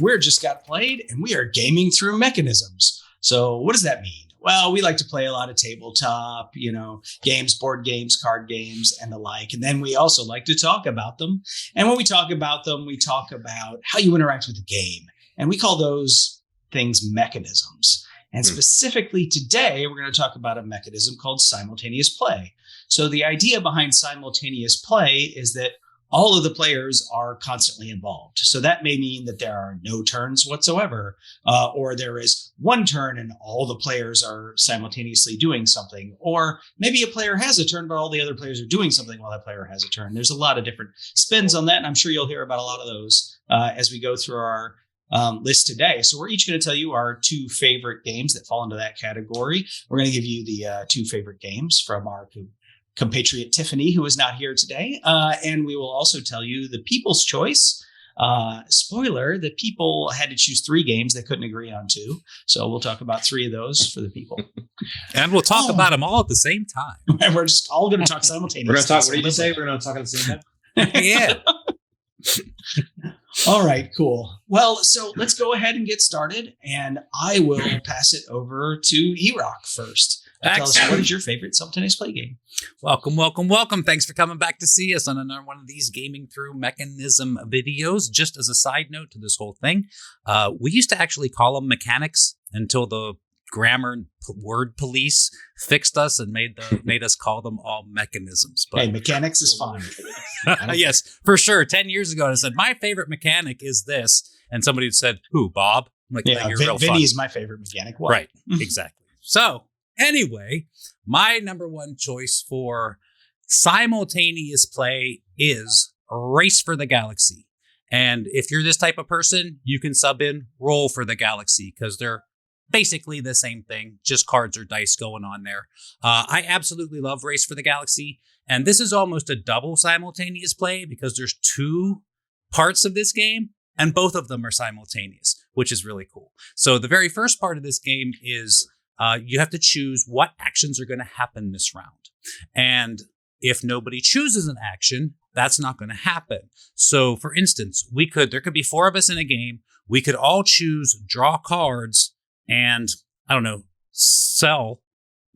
we're just got played and we are gaming through mechanisms. So what does that mean? Well, we like to play a lot of tabletop, games, board games, card games, and the like. And then we also like to talk about them. And when we talk about them, we talk about how you interact with the game. And we call those things mechanisms. And specifically today, we're going to talk about a mechanism called simultaneous play. So the idea behind simultaneous play is that all of the players are constantly involved. So that may mean that there are no turns whatsoever, or there is one turn and all the players are simultaneously doing something. Or maybe a player has a turn, but all the other players are doing something while that player has a turn. There's a lot of different spins on that, and I'm sure you'll hear about a lot of those as we go through our list today. So we're each going to tell you our 2 favorite games that fall into that category. We're going to give you the 2 favorite games from our compatriot Tiffany, who is not here today. And we will also tell you the people's choice. Spoiler, the people had to choose 3 games they couldn't agree on 2. So we'll talk about 3 of those for the people. And we'll talk about them all at the same time. And we're just all going to talk simultaneously. We're going to talk, what did you say? We're going to talk at the same time? Yeah. All right, cool. Well, so let's go ahead and get started. And I will pass it over to Erock first. Tell us, what is your favorite simultaneous play game? Welcome, welcome, welcome. Thanks for coming back to see us on another one of these Gaming Through Mechanism videos. Just as a side note to this whole thing, we used to actually call them mechanics until the grammar word police fixed us and made us call them all mechanisms. But hey, mechanics is fun. Yes, for sure. 10 years ago, I said, my favorite mechanic is this. And somebody said, who, Bob? I'm like, yeah, you're real Vinny fun. is my favorite mechanic. What? Right, exactly. So anyway, my number one choice for simultaneous play is Race for the Galaxy. And if you're this type of person, you can sub in Roll for the Galaxy because they're basically the same thing, just cards or dice going on there. I absolutely love Race for the Galaxy. And this is almost a double simultaneous play because there's 2 parts of this game and both of them are simultaneous, which is really cool. So the very first part of this game is you have to choose what actions are going to happen this round. And if nobody chooses an action, that's not going to happen. So for instance, there could be 4 of us in a game. We could all choose draw cards and, I don't know, sell.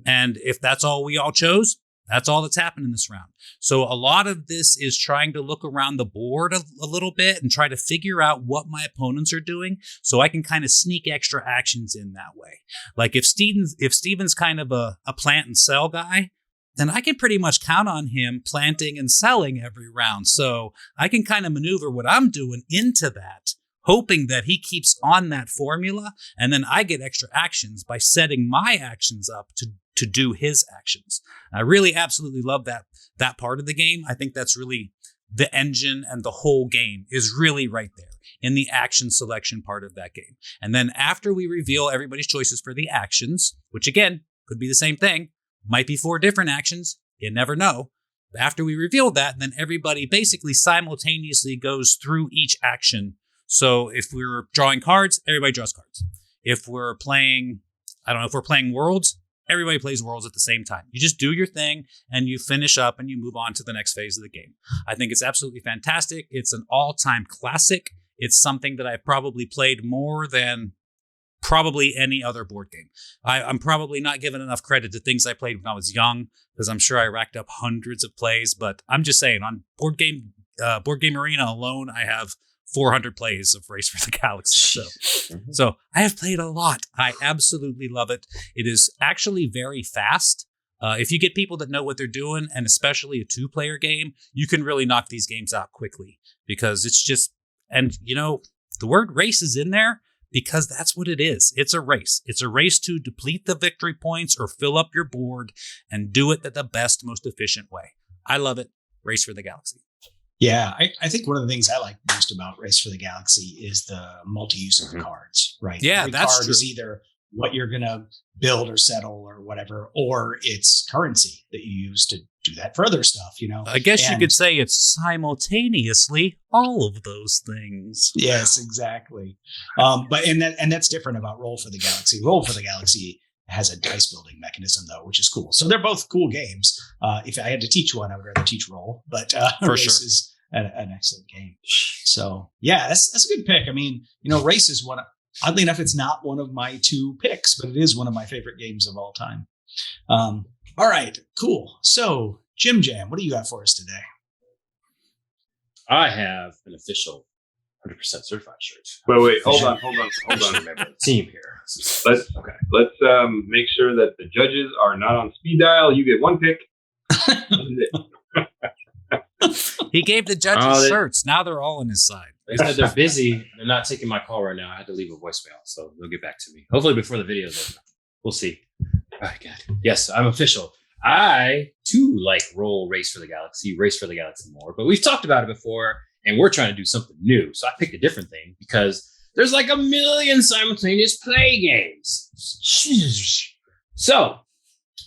And if that's all we all chose, that's all that's happened in this round. So a lot of this is trying to look around the board a little bit and try to figure out what my opponents are doing so I can kind of sneak extra actions in that way. Like if Steven's kind of a plant and sell guy, then I can pretty much count on him planting and selling every round. So I can kind of maneuver what I'm doing into that, hoping that he keeps on that formula, and then I get extra actions by setting my actions up to do his actions. I really absolutely love that part of the game. I think that's really the engine, and the whole game is really right there in the action selection part of that game. And then after we reveal everybody's choices for the actions, which again could be the same thing, might be 4 different actions, you never know. After we reveal that, then everybody basically simultaneously goes through each action. So if we're drawing cards, everybody draws cards. If we're playing, if we're playing Worlds, everybody plays Worlds at the same time. You just do your thing and you finish up and you move on to the next phase of the game. I think it's absolutely fantastic. It's an all-time classic. It's something that I've probably played more than probably any other board game. I'm probably not giving enough credit to things I played when I was young because I'm sure I racked up hundreds of plays, but I'm just saying on Board Game Arena alone, I have 400 plays of Race for the Galaxy. So I have played a lot. I absolutely love it. It is actually very fast. If you get people that know what they're doing, and especially a 2-player game, you can really knock these games out quickly because it's just, and the word race is in there because that's what it is. It's a race. It's a race to deplete the victory points or fill up your board and do it the best, most efficient way. I love it. Race for the Galaxy. Yeah, I think one of the things I like most about Race for the Galaxy is the multi-use of the cards, right? Yeah, every that's card true. is either what you're going to build or settle or whatever, or it's currency that you use to do that for other stuff, I guess you could say it's simultaneously all of those things. Yes, exactly. But that's different about Roll for the Galaxy. Roll for the Galaxy has a dice building mechanism though, which is cool. So they're both cool games. If I had to teach one, I would rather teach Roll, but For Race sure. is an excellent game. So yeah, that's a good pick. I mean, Race is oddly enough, it's not one of my 2 picks, but it is one of my favorite games of all time. All right, cool. So Jim Jam, what do you got for us today? I have an official 100% certified shirt. Wait, hold on. Remember the team here. Let's make sure that the judges are not on speed dial. You get 1 pick. He gave the judges shirts. Now they're all on his side. They said they're busy. They're not taking my call right now. I had to leave a voicemail, so they'll get back to me. Hopefully before the video's over. We'll see. All right, good. Yes, I'm official. I, too, like Race for the Galaxy more, but we've talked about it before, and we're trying to do something new. So I picked a different thing because there's like a million simultaneous play games. So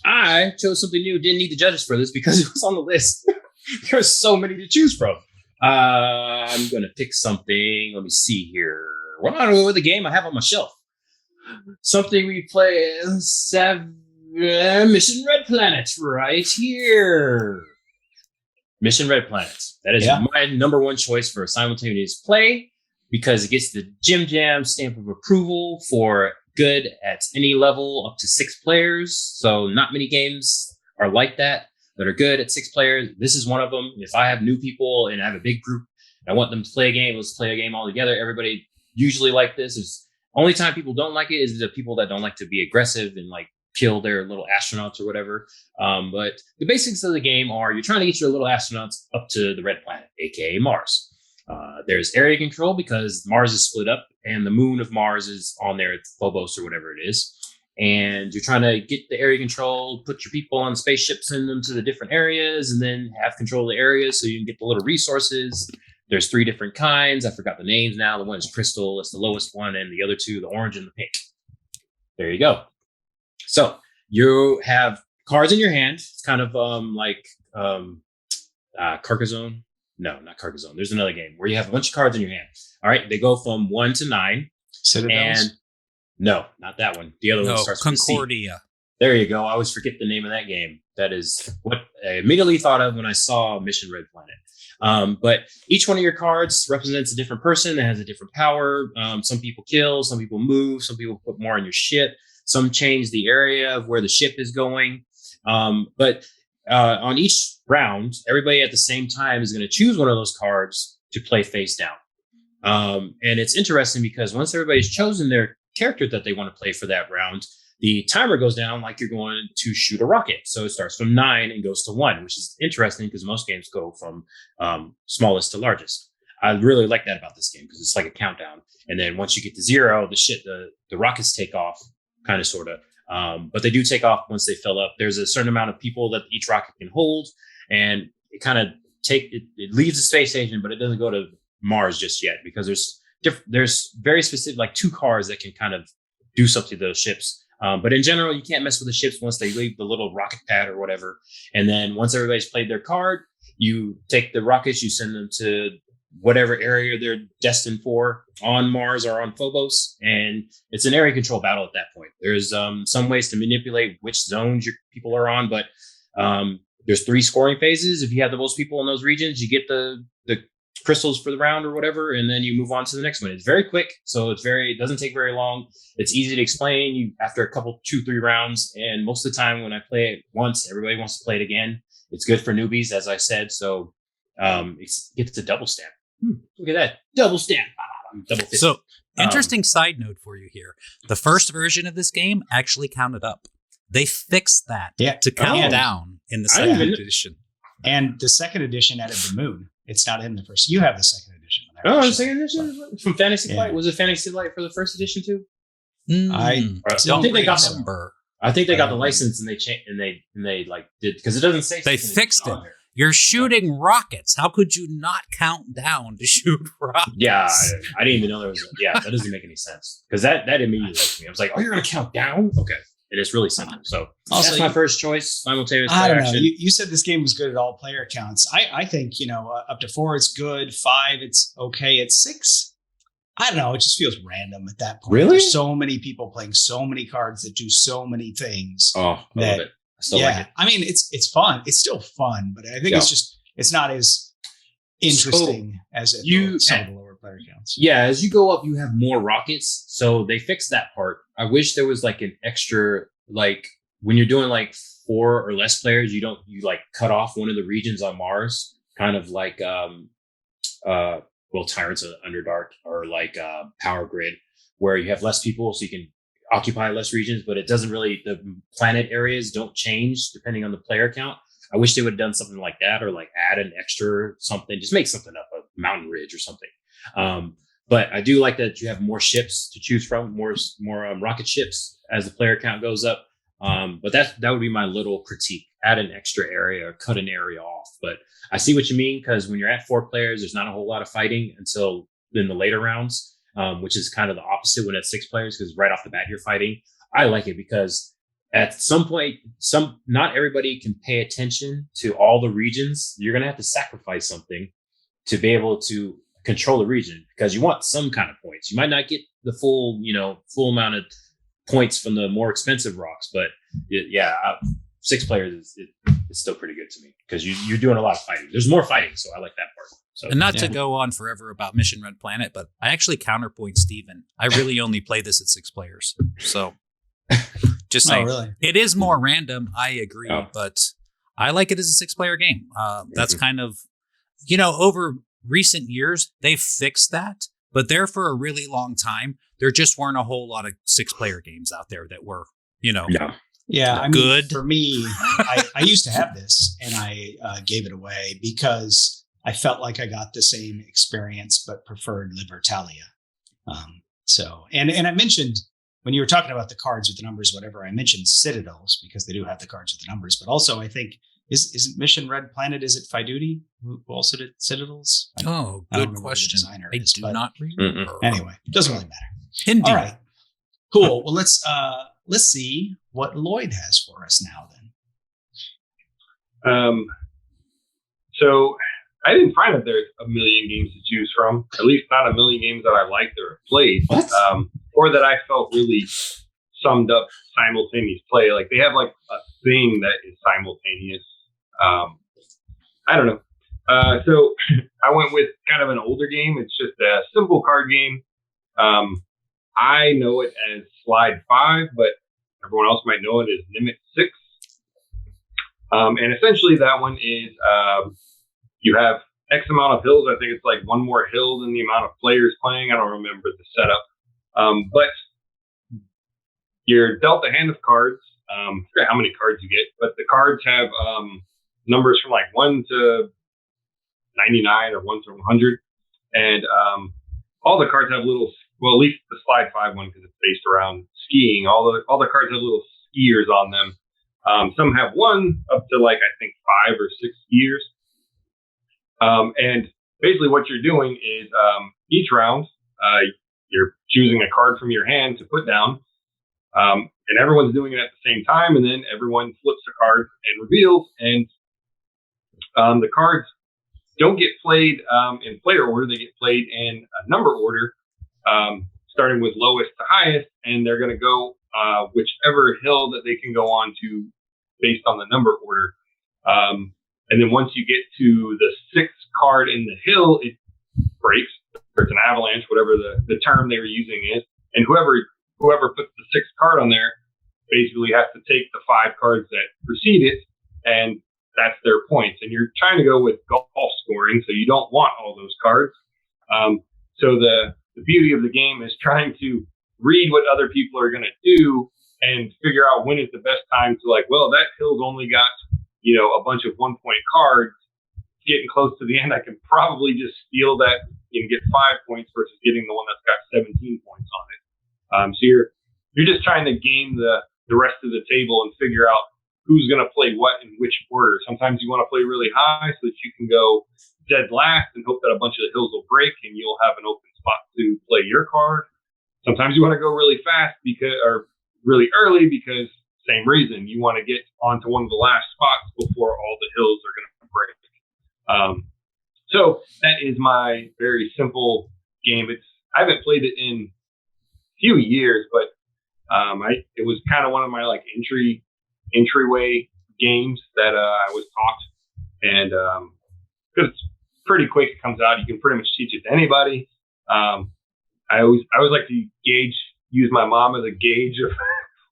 I chose something new. Didn't need the judges for this because it was on the list. There's so many to choose from. I'm going to pick something. Let me see here. We're not over the game I have on my shelf. Something we play Mission Red Planet right here. Mission Red Planet. That is my number 1 choice for a simultaneous play because it gets the Jim Jam stamp of approval for good at any level up to 6 players. So not many games are like that are good at 6 players. This is one of them. If I have new people and I have a big group and I want them to play a game, let's play a game all together. Everybody usually like this. Is only time people don't like it is the people that don't like to be aggressive and like kill their little astronauts or whatever. But the basics of the game are you're trying to get your little astronauts up to the red planet, aka Mars. There's area control because Mars is split up and the moon of Mars is on there, Phobos or whatever it is. And you're trying to get the area control, put your people on spaceships, send them to the different areas, and then have control of the areas so you can get the little resources. There's 3 different kinds. I forgot the names now. The one is crystal. That's the lowest one. And the other 2, the orange and the pink. There you go. So you have cards in your hand. It's kind of like Carcassonne. No, not Carcassonne. There's another game where you have a bunch of cards in your hand. All right. They go from 1 to 9. Citadels? And no, not that one. The other one starts with Concordia. There you go. I always forget the name of that game. That is what I immediately thought of when I saw Mission Red Planet. But each one of your cards represents a different person that has a different power. Some people kill, some people move, some people put more on your ship. Some change the area of where the ship is going. But on each round, everybody at the same time is going to choose one of those cards to play face down. And it's interesting because once everybody's chosen their character that they want to play for that round, the timer goes down like you're going to shoot a rocket. So it starts from 9 and goes to 1, which is interesting because most games go from smallest to largest. I really like that about this game because it's like a countdown. And then once you get to 0, the rockets take off, kind of, sort of. But they do take off once they fill up. There's a certain amount of people that each rocket can hold. And it kind of it leaves the space station, but it doesn't go to Mars just yet because there's very specific, like 2 cars that can kind of do something to those ships. But in general, you can't mess with the ships once they leave the little rocket pad or whatever. And then once everybody's played their card, you take the rockets, you send them to whatever area they're destined for on Mars or on Phobos. And it's an area control battle at that point. There's some ways to manipulate which zones your people are on, but there's 3 scoring phases. If you have the most people in those regions, you get the crystals for the round or whatever, and then you move on to the next one. It's very quick, so it doesn't take very long. It's easy to explain after a couple 2-3 rounds, and most of the time when I play it once, everybody wants to play it again. It's good for newbies, as I said, so it gets a double stamp. Look at that, double stamp. Double fist. So interesting side note for you here. The first version of this game actually counted up. They fixed that to count down in the second edition. And the second edition added the moon. It's not in the first. You have the second edition. The second edition from Fantasy Flight. Was it Fantasy Flight for the first edition too? I don't think they got the. I think they got the license and they changed and they like did because it doesn't say. They fixed it. You're shooting rockets. How could you not count down to shoot rockets? Yeah, I didn't even know there was. That doesn't make any sense because that immediately hit me. I was like, oh, you're gonna count down? Okay. It is really simple. So also, that's my first choice. Simultaneous I don't know. action. You said this game was good at all player counts. I think, up to 4, it's good. 5, it's okay. At 6, I don't know. It just feels random at that point. Really? There's so many people playing so many cards that do so many things. Oh, I love it. I still like it. I mean, it's fun. It's still fun, but I think it's not as interesting as it some of the lower player counts. Yeah, as you go up, you have more rockets. So they fixed that part. I wish there was like an extra, like when you're doing like 4 or less players, you like cut off one of the regions on Mars, kind of like Tyrants of Underdark or like Power Grid, where you have less people, so you can occupy less regions, but it doesn't really, the planet areas don't change depending on the player count. I wish they would have done something like that, or like add an extra something, just make something up, a mountain ridge or something. But I do like that you have more ships to choose from, more rocket ships as the player count goes up. But that would be my little critique. Add an extra area or cut an area off. But I see what you mean, because when you're at 4 players, there's not a whole lot of fighting until in the later rounds, which is kind of the opposite when at 6 players, because right off the bat you're fighting. I like it because at some point, not everybody can pay attention to all the regions. You're going to have to sacrifice something to be able to control the region, because you want some kind of points. You might not get the full amount of points from the more expensive rocks, but 6 players is still pretty good to me, because you're doing a lot of fighting. There's more fighting, so I like that part. So, and not to go on forever about Mission Red Planet, but I actually counterpoint Steven. I really only play this at 6 players. So just saying, really? It is more random. I agree, but I like it as a 6-player game. That's kind of, over recent years, they've fixed that, but there for a really long time, there just weren't a whole lot of 6-player games out there that were, Yeah, I good. mean, for me, I used to have this, and I gave it away because I felt like I got the same experience, but preferred Libertalia. And I mentioned, when you were talking about the cards with the numbers, whatever, I mentioned Citadels because they do have the cards with the numbers, but also I think, isn't Mission Red Planet, is it Fiduti who also did Citadels? Good question. I do not remember. Anyway, it doesn't really matter. Indeed. All right, cool. Well, let's see what Lloyd has for us now then. So I didn't find that there's a million games to choose from, at least not a million games that I liked or played, or that I felt really summed up simultaneous play. Like they have like a thing that is simultaneous. I don't know. So I went with kind of an older game. It's just a simple card game. I know it as Slide 5, but everyone else might know it as Limit 6. And essentially that one is you have X amount of hills. I think it's like one more hill than the amount of players playing. I don't remember the setup. But you're dealt a hand of cards. I forget how many cards you get, but the cards have numbers from like 1 to 99 or 1 to 100. And all the cards have little, well, at least the Slide 5 one, because it's based around skiing. All the cards have little skiers on them. Some have 1 up to like, I think 5 or 6 skiers. And basically what you're doing is each round, you're choosing a card from your hand to put down. And everyone's doing it at the same time. And then everyone flips a card and reveals. And the cards don't get played in player order. They get played in a number order, starting with lowest to highest. And they're going to go whichever hill that they can go on to based on the number order. And then once you get to the 6th card in the hill, it breaks, or it's an avalanche, whatever the term they were using is. And whoever puts the 6th card on there basically has to take the 5 cards that precede it, and that's their points. And you're trying to go with golf scoring, so you don't want all those cards. So the beauty of the game is trying to read what other people are going to do and figure out when is the best time to, like, well, that hill's only got, a bunch of 1-point cards. Getting close to the end, I can probably just steal that and get 5 points versus getting the one that's got 17 points on it. So you're just trying to game the rest of the table and figure out who's going to play what in which order. Sometimes you want to play really high so that you can go dead last and hope that a bunch of the hills will break and you'll have an open spot to play your card. Sometimes you want to go really fast or really early because same reason, you want to get onto one of the last spots before all the hills are going to break. So that is my very simple game. I haven't played it in a few years, but it was kind of one of my like entryway games that I was taught, and because it's pretty quick. It comes out. You can pretty much teach it to anybody. I always like to use my mom as a gauge of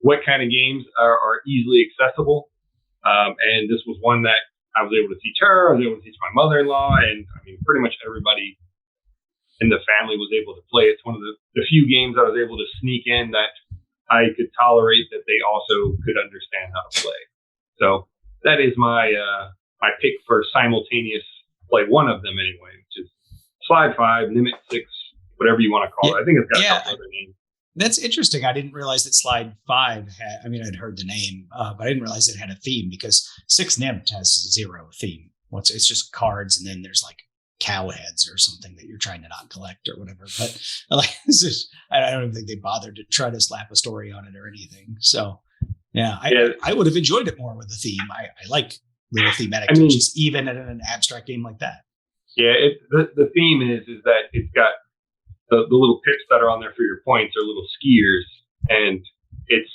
what kind of games are easily accessible. And this was one that I was able to teach her. I was able to teach my mother-in-law, and I mean, pretty much everybody in the family was able to play. It's one of the few games I was able to sneak in that I could tolerate that they also could understand how to play. So that is my pick for simultaneous play. One of them anyway, which is Slide 5, Limit 6, whatever you want to call it. I think it's got a couple other names. That's interesting. I didn't realize that Slide 5 had, I mean, I'd heard the name, but I didn't realize it had a theme, because 6 Nimmt has 0 theme. It's just cards, and then there's like cow heads or something that you're trying to not collect or whatever. But like, I don't even think they bothered to try to slap a story on it or anything. So yeah, I would have enjoyed it more with a theme. I like little thematic touches, even in an abstract game like that. Yeah, the theme is that it's got the little pips that are on there for your points are little skiers, and it's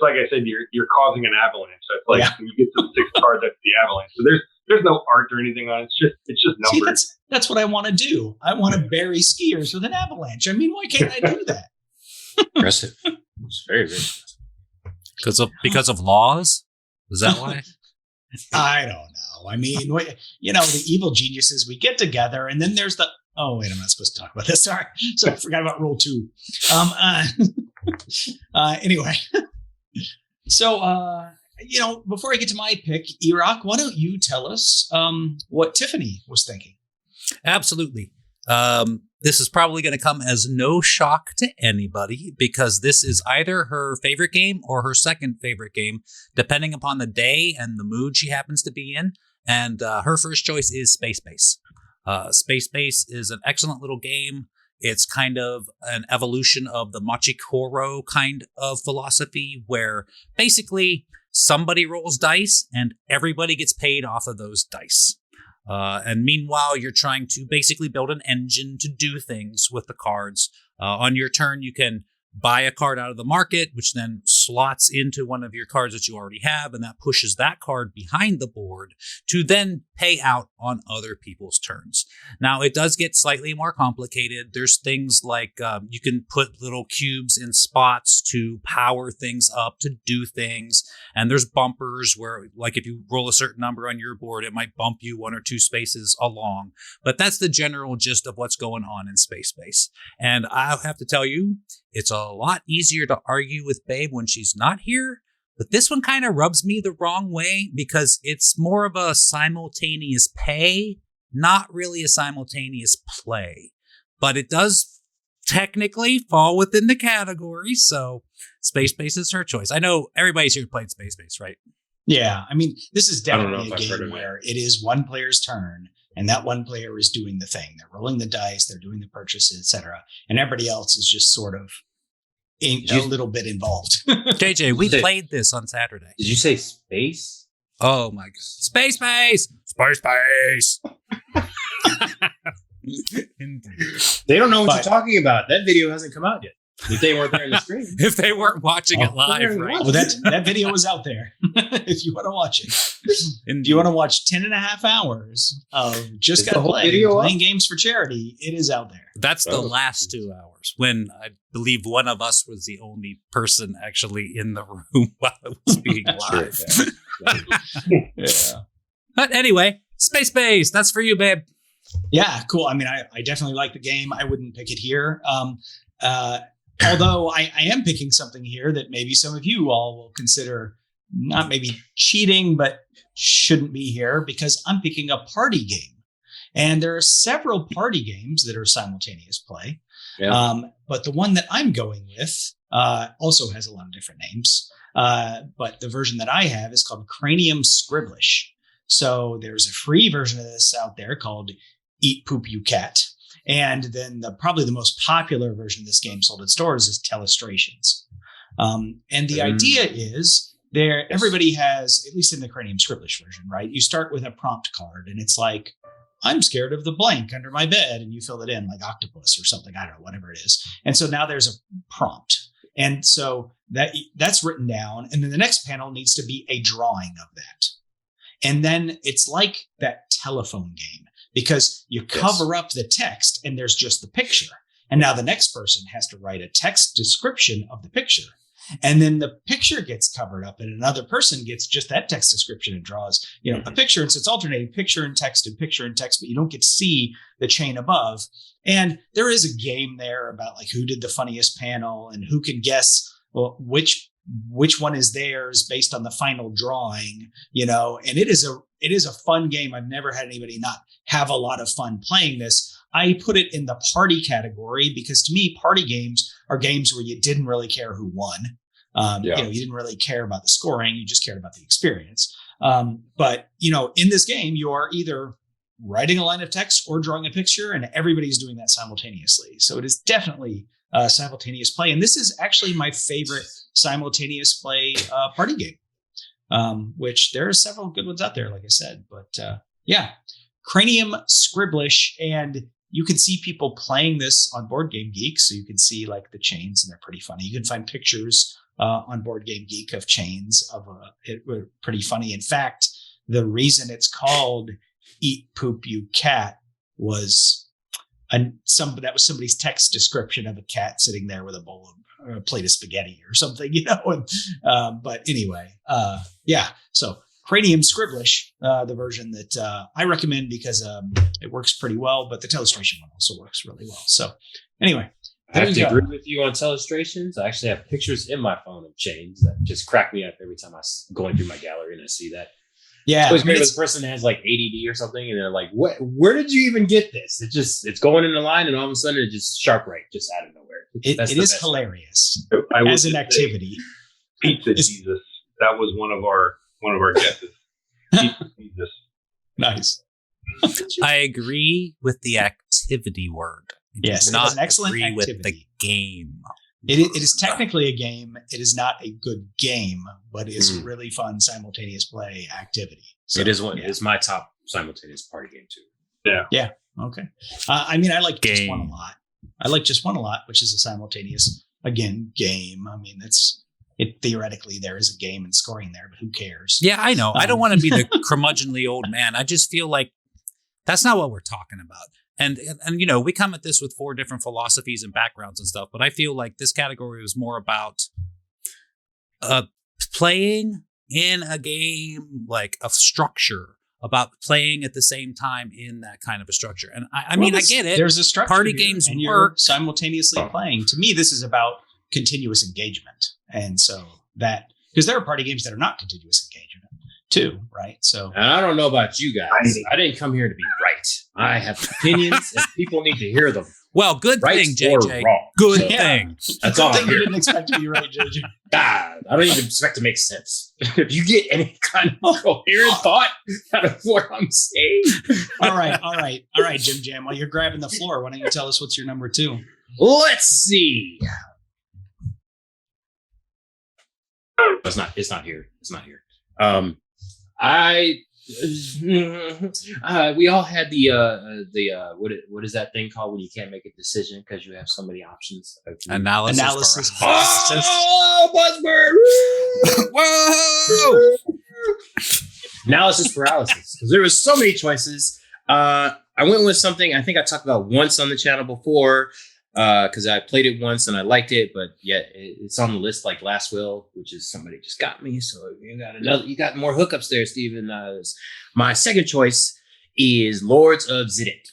like I said, you're causing an avalanche. So it's like when you get to the 6 cards, that's the avalanche. So there's no art or anything on it. It's just numbers. See, that's what I want to do. I want to bury skiers with an avalanche. I mean, why can't I do that? Aggressive. It's very, very aggressive. Because of laws? Is that why? I don't know. I mean, the evil geniuses, we get together, and then there's oh, wait, I'm not supposed to talk about this. Sorry. So I forgot about rule 2. Anyway. So, before I get to my pick, Erock, why don't you tell us what Tiffany was thinking? Absolutely. This is probably going to come as no shock to anybody, because this is either her favorite game or her second favorite game, depending upon the day and the mood she happens to be in. And her first choice is Space Base. Space Base is an excellent little game. It's kind of an evolution of the Machikoro kind of philosophy, where basically somebody rolls dice and everybody gets paid off of those dice. And meanwhile, you're trying to basically build an engine to do things with the cards. On your turn, you can buy a card out of the market, which then slots into one of your cards that you already have, and that pushes that card behind the board to then pay out on other people's turns. Now, it does get slightly more complicated. There's things like you can put little cubes in spots to power things up, to do things, and there's bumpers where, like, if you roll a certain number on your board, it might bump you 1 or 2 spaces along. But that's the general gist of what's going on in Space Base. And I'll have to tell you, it's a lot easier to argue with Babe when she's not here, but this one kind of rubs me the wrong way, because it's more of a simultaneous pay, not really a simultaneous play. But it does technically fall within the category, so Space Base is her choice. I know everybody's here played Space Base, right? Yeah, I mean, this is definitely a game where it is one player's turn, and that one player is doing the thing. They're rolling the dice, they're doing the purchases, etc. And everybody else is just sort of a little bit involved. JJ, we played this on Saturday. Did you say space? Oh my God. Space Base! Space Base! They don't know what you're talking about. That video hasn't come out yet. If they weren't there in the stream. If they weren't watching it live, right? Well, that video was out there if you want to watch it. If you want to watch 10.5 hours of just got playing games for charity, it is out there. That's the last 2 hours, when I believe one of us was the only person actually in the room while it was being live. Yeah. But anyway, Space Base, that's for you, babe. Yeah, cool. I mean, I definitely like the game. I wouldn't pick it here. Although I am picking something here that maybe some of you all will consider not maybe cheating, but shouldn't be here, because I'm picking a party game. And there are several party games that are simultaneous play. Yeah. But the one that I'm going with also has a lot of different names. But the version that I have is called Cranium Scribblish. So there's a free version of this out there called Eat Poop You Cat. And then probably the most popular version of this game sold at stores is Telestrations. And the idea is everybody has, at least in the Cranium Scribblish version, right? You start with a prompt card, and it's like, I'm scared of the blank under my bed, and you fill it in like octopus or something. I don't know, whatever it is. And so now there's a prompt. And so that's written down. And then the next panel needs to be a drawing of that. And then it's like that telephone game. because you cover up the text and there's just the picture. And now the next person has to write a text description of the picture. And then the picture gets covered up and another person gets just that text description and draws, a picture. And so it's alternating picture and text, but you don't get to see the chain above. And there is a game there about like who did the funniest panel and who can guess which one is theirs based on the final drawing, and it is a fun game. I've never had anybody not have a lot of fun playing this. I put it in the party category because to me, party games are games where you didn't really care who won. You didn't really care about the scoring. You just cared about the experience. But in this game, you are either writing a line of text or drawing a picture, and everybody's doing that simultaneously. So it is definitely simultaneous play. And this is actually my favorite simultaneous play party game, which there are several good ones out there, like I said. But Cranium, Scribblish, and you can see people playing this on Board Game Geek. So you can see like the chains, and they're pretty funny. You can find pictures on Board Game Geek of chains it were pretty funny. In fact, the reason it's called Eat Poop You Cat was somebody's text description of a cat sitting there with a bowl of a plate of spaghetti or something, but anyway, so Cranium, Scribblish, the version that I recommend because it works pretty well, but the Telestration one also works really well. So anyway, I have to agree with you on Telestrations. I actually have pictures in my phone of chains that just crack me up every time I'm going through my gallery and I see that. Yeah, it's always great when the person has like ADD or something, and they're like, "What? Where did you even get this?" It's going in the line, and all of a sudden, it just sharp right, just out of nowhere. It is hilarious as an activity. Pizza Jesus, that was one of our guesses. Pizza Jesus, nice. I agree with the activity word. Yes, not it's an excellent agree activity. with the game. It is technically a game. It is not a good game, but it's a really fun simultaneous play activity. So, it is one. It's my top simultaneous party game too. Yeah. Okay. I like Just One a lot. I like Just One a lot, which is a simultaneous game. I mean, theoretically there is a game and scoring there, but who cares? Yeah, I know. I don't want to be the curmudgeonly old man. I just feel like that's not what we're talking about. And we come at this with 4 different philosophies and backgrounds and stuff, but I feel like this category was more about playing in a game, like a structure, about playing at the same time in that kind of a structure. And I get it. There's a structure. Party here, games and work. You're simultaneously playing. To me, this is about continuous engagement. And so because there are party games that are not continuous engagement too, right? So, and I don't know about you guys. I didn't come here to be right. I have opinions, and people need to hear them. Well, good right thing, JJ. Wrong. Good thing. That's all. You didn't expect to be right, JJ. God, I don't even expect to make sense. If you get any kind of coherent thought out of what I'm saying. All right, Jim Jam. While you're grabbing the floor, why don't you tell us what's your number 2? Let's see. It's not here. We all had the what is that thing called when you can't make a decision because you have so many options? Analysis. Oh, buzzword! Whoa! Analysis paralysis, because there was so many choices. I went with something I think I talked about once on the channel before, because I played it once and I liked it, but yet it's on the list like Last Will, which is somebody just got me. So you got more hookups there, Steven. My second choice is Lords of Xidit.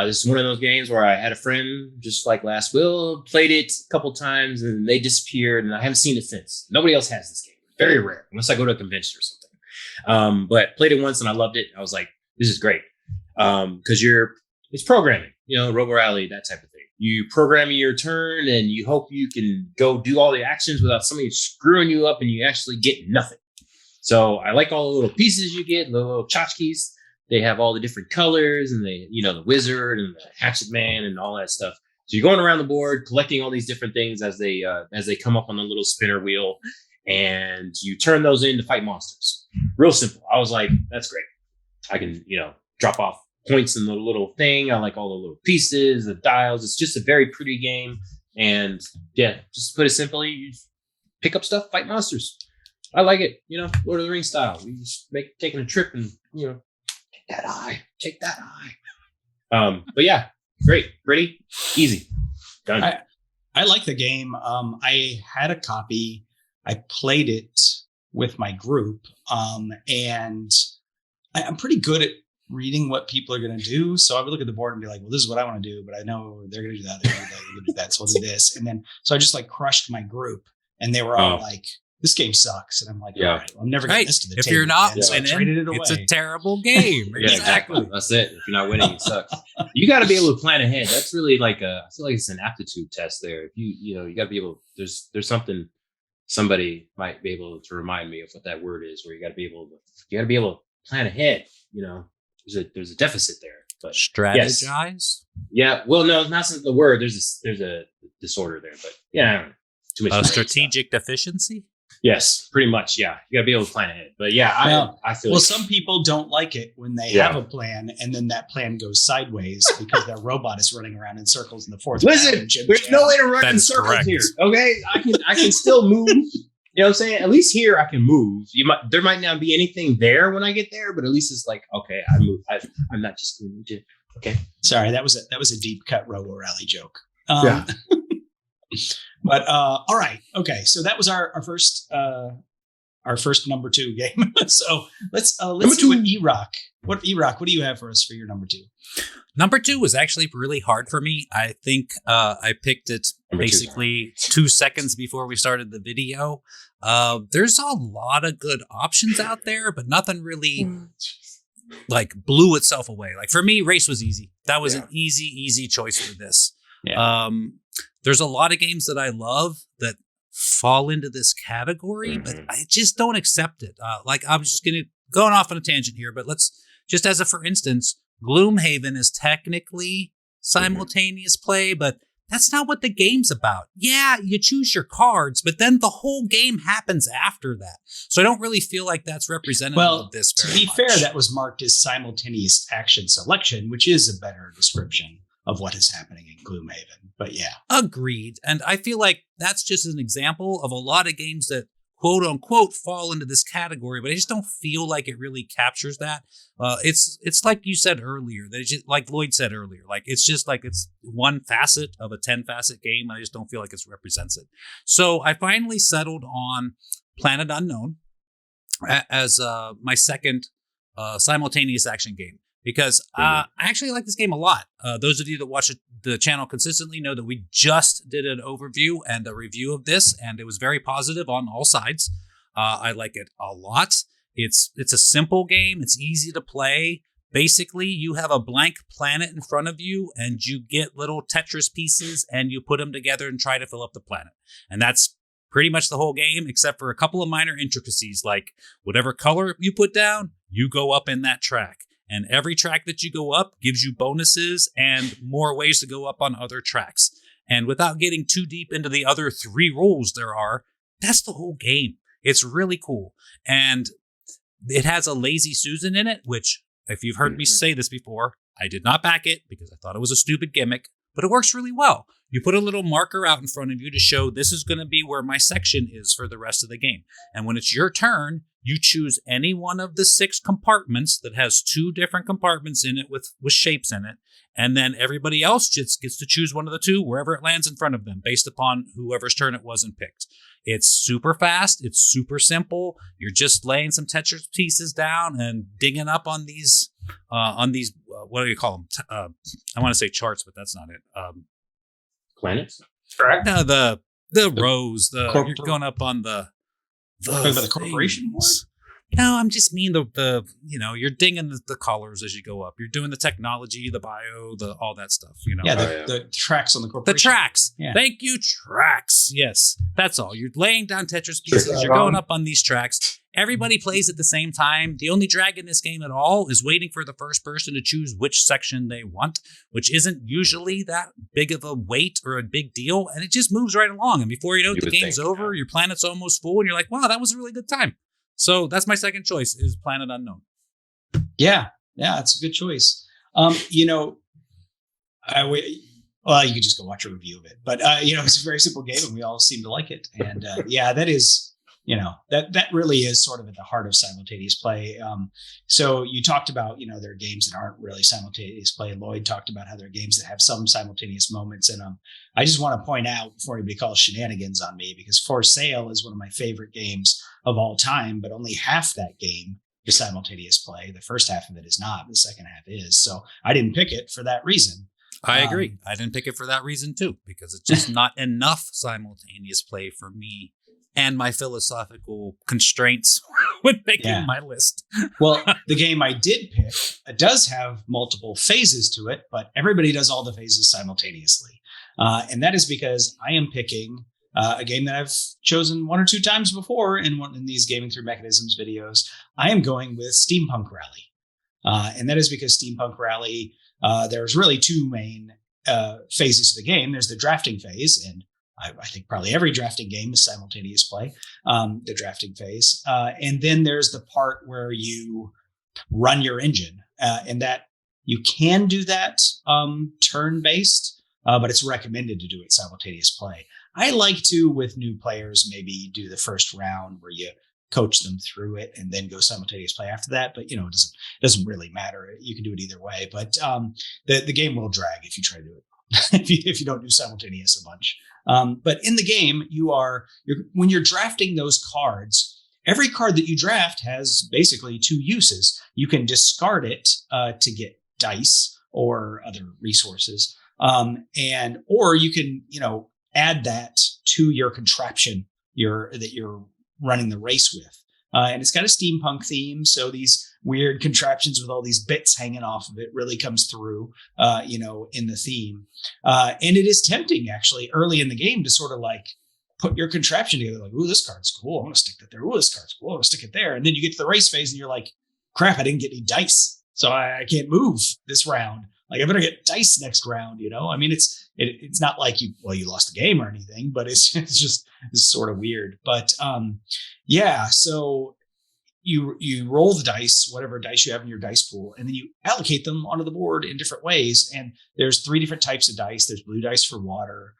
This is one of those games where I had a friend, just like Last Will, played it a couple times and they disappeared, and I haven't seen it since. Nobody else has this game. Very rare, unless I go to a convention or something. But played it once and I loved it. I was like, this is great. Because it's programming, Robo Rally, that type of thing. You program your turn and you hope you can go do all the actions without somebody screwing you up and you actually get nothing. So I like all the little pieces you get, the little tchotchkes. They have all the different colors and the wizard and the hatchet man and all that stuff. So you're going around the board, collecting all these different things as they come up on the little spinner wheel, and you turn those in to fight monsters. Real simple. I was like, that's great. I can, drop off points in the little thing. I like all the little pieces, the dials. It's just a very pretty game. And yeah, just to put it simply, you pick up stuff, fight monsters. I like it, Lord of the Rings style. We just taking a trip and, that eye. Take that eye. But yeah, great, pretty easy, done. I like the game. I had a copy. I played it with my group, and I'm pretty good at reading what people are going to do. So I would look at the board and be like, well, this is what I want to do, but I know they're going to do that. They're going to do that. They're going to do that. So I'll do this. And then, so I just like crushed my group, and they were all like, this game sucks. And I'm like, all right, well, I'm never getting this to the table. If you're not winning, it's a terrible game. Exactly. That's it. If you're not winning, it sucks. You got to be able to plan ahead. That's really like I feel like it's an aptitude test there. If you got to be able, there's something somebody might be able to remind me of what that word is, where you got to be able to plan ahead. There's a deficit there. But strategize. Yes. Yeah. Well, no, not the word. There's a disorder there, but yeah, I don't know. Too much strategic deficiency. Yes, pretty much. Yeah, you got to be able to plan ahead. But yeah, I feel. Well, some people don't like it when they have a plan and then that plan goes sideways because their robot is running around in circles in the fourth. Listen, there's no way to run in circles here. Okay, I can still move. You know what I'm saying? At least here I can move. There might not be anything there when I get there, but at least it's like, okay, I move. I'm not just going to. Okay. Sorry, that was a deep cut Robo Rally joke. Yeah. But all right, okay. So that was our first number 2 game. So let's see what Erock. What do you have for us for your number 2? Number 2 was actually really hard for me. I think I picked it basically 2 seconds before we started the video. There's a lot of good options out there, but nothing really like blew itself away. Like for me, race was easy. That was an easy choice for this. Yeah. There's a lot of games that I love that fall into this category, but I just don't accept it. Like I'm just going off on a tangent here, but let's just as a for instance, Gloomhaven is technically simultaneous play, but that's not what the game's about. Yeah, you choose your cards, but then the whole game happens after that. So I don't really feel like that's representative of this. To be fair, that was marked as simultaneous action selection, which is a better description of what is happening in Gloomhaven. But yeah. Agreed. And I feel like that's just an example of a lot of games that quote unquote fall into this category, but I just don't feel like it really captures that. It's like you said earlier, that it's just, like Lloyd said earlier, like it's just like it's one facet of a 10-facet game. I just don't feel like it represents it. So I finally settled on Planet Unknown as my second simultaneous action game. Because I actually like this game a lot. Those of you that watch the channel consistently know that we just did an overview and a review of this, and it was very positive on all sides. I like it a lot. It's a simple game. It's easy to play. Basically, you have a blank planet in front of you, and you get little Tetris pieces, and you put them together and try to fill up the planet. And that's pretty much the whole game, except for a couple of minor intricacies, like whatever color you put down, you go up in that track. And every track that you go up gives you bonuses and more ways to go up on other tracks. And without getting too deep into the other 3 rules there are, that's the whole game. It's really cool. And it has a Lazy Susan in it, which, if you've heard me say this before, I did not back it because I thought it was a stupid gimmick, but it works really well. You put a little marker out in front of you to show this is going to be where my section is for the rest of the game. And when it's your turn, you choose any one of the 6 compartments that has 2 different compartments in it with shapes in it. And then everybody else just gets to choose one of the 2 wherever it lands in front of them based upon whoever's turn it was and picked. It's super fast. It's super simple. You're just laying some Tetris pieces down and digging up on these, what do you call them? I want to say charts, but that's not it. Planets? Correct. No, the rows. You're going up on the corporation board? No, I'm just mean the you're dinging the colors as you go up. You're doing the technology, the bio, all that stuff. Yeah, the tracks on the corporation. The tracks. Yeah. Thank you, tracks. Yes, that's all. You're laying down Tetris pieces. You're going up on these tracks. Everybody plays at the same time. The only drag in this game at all is waiting for the first person to choose which section they want, which isn't usually that big of a weight or a big deal. And it just moves right along. And before you know it, the game's over. Your planet's almost full. And you're like, wow, that was a really good time. So that's my second choice is Planet Unknown. Yeah, that's a good choice. You could just go watch a review of it. But, it's a very simple game and we all seem to like it. And that is that really is sort of at the heart of simultaneous play. So you talked about, there are games that aren't really simultaneous play. Lloyd talked about how there are games that have some simultaneous moments in them. I just want to point out before anybody calls shenanigans on me, because For Sale is one of my favorite games of all time, but only half that game is simultaneous play. The first half of it is not. The second half is. So I didn't pick it for that reason. I agree. I didn't pick it for that reason too, because it's just not enough simultaneous play for me and my philosophical constraints when making my list. Well, the game I did pick does have multiple phases to it, but everybody does all the phases simultaneously. And that is because I am picking a game that I've chosen one or two times before in these Gaming Through Mechanisms videos. I am going with Steampunk Rally. And that is because Steampunk Rally, there's really two main phases to the game. There's the drafting phase, and I think probably every drafting game is simultaneous play, the drafting phase. And then there's the part where you run your engine, and that you can do that turn-based, but it's recommended to do it simultaneous play. I like to, with new players, maybe do the first round where you coach them through it and then go simultaneous play after that. But, it doesn't really matter. You can do it either way. But the game will drag if you try to do it. if you don't do simultaneous a bunch. But in the game, when you're drafting those cards, every card that you draft has basically two uses. You can discard it to get dice or other resources, or you can add that to your contraption that you're running the race with. And it's got a steampunk theme. So these weird contraptions with all these bits hanging off of it really comes through, in the theme. And it is tempting, actually, early in the game to sort of like put your contraption together. Like, ooh, this card's cool. I'm going to stick that there. Ooh, this card's cool. I'm going to stick it there. And then you get to the race phase and you're like, crap, I didn't get any dice. So I can't move this round. Like, I better get dice next round, I mean, it's not like you lost the game or anything, but it's sort of weird. But so you roll the dice, whatever dice you have in your dice pool, and then you allocate them onto the board in different ways. And there's 3 different types of dice. There's blue dice for water.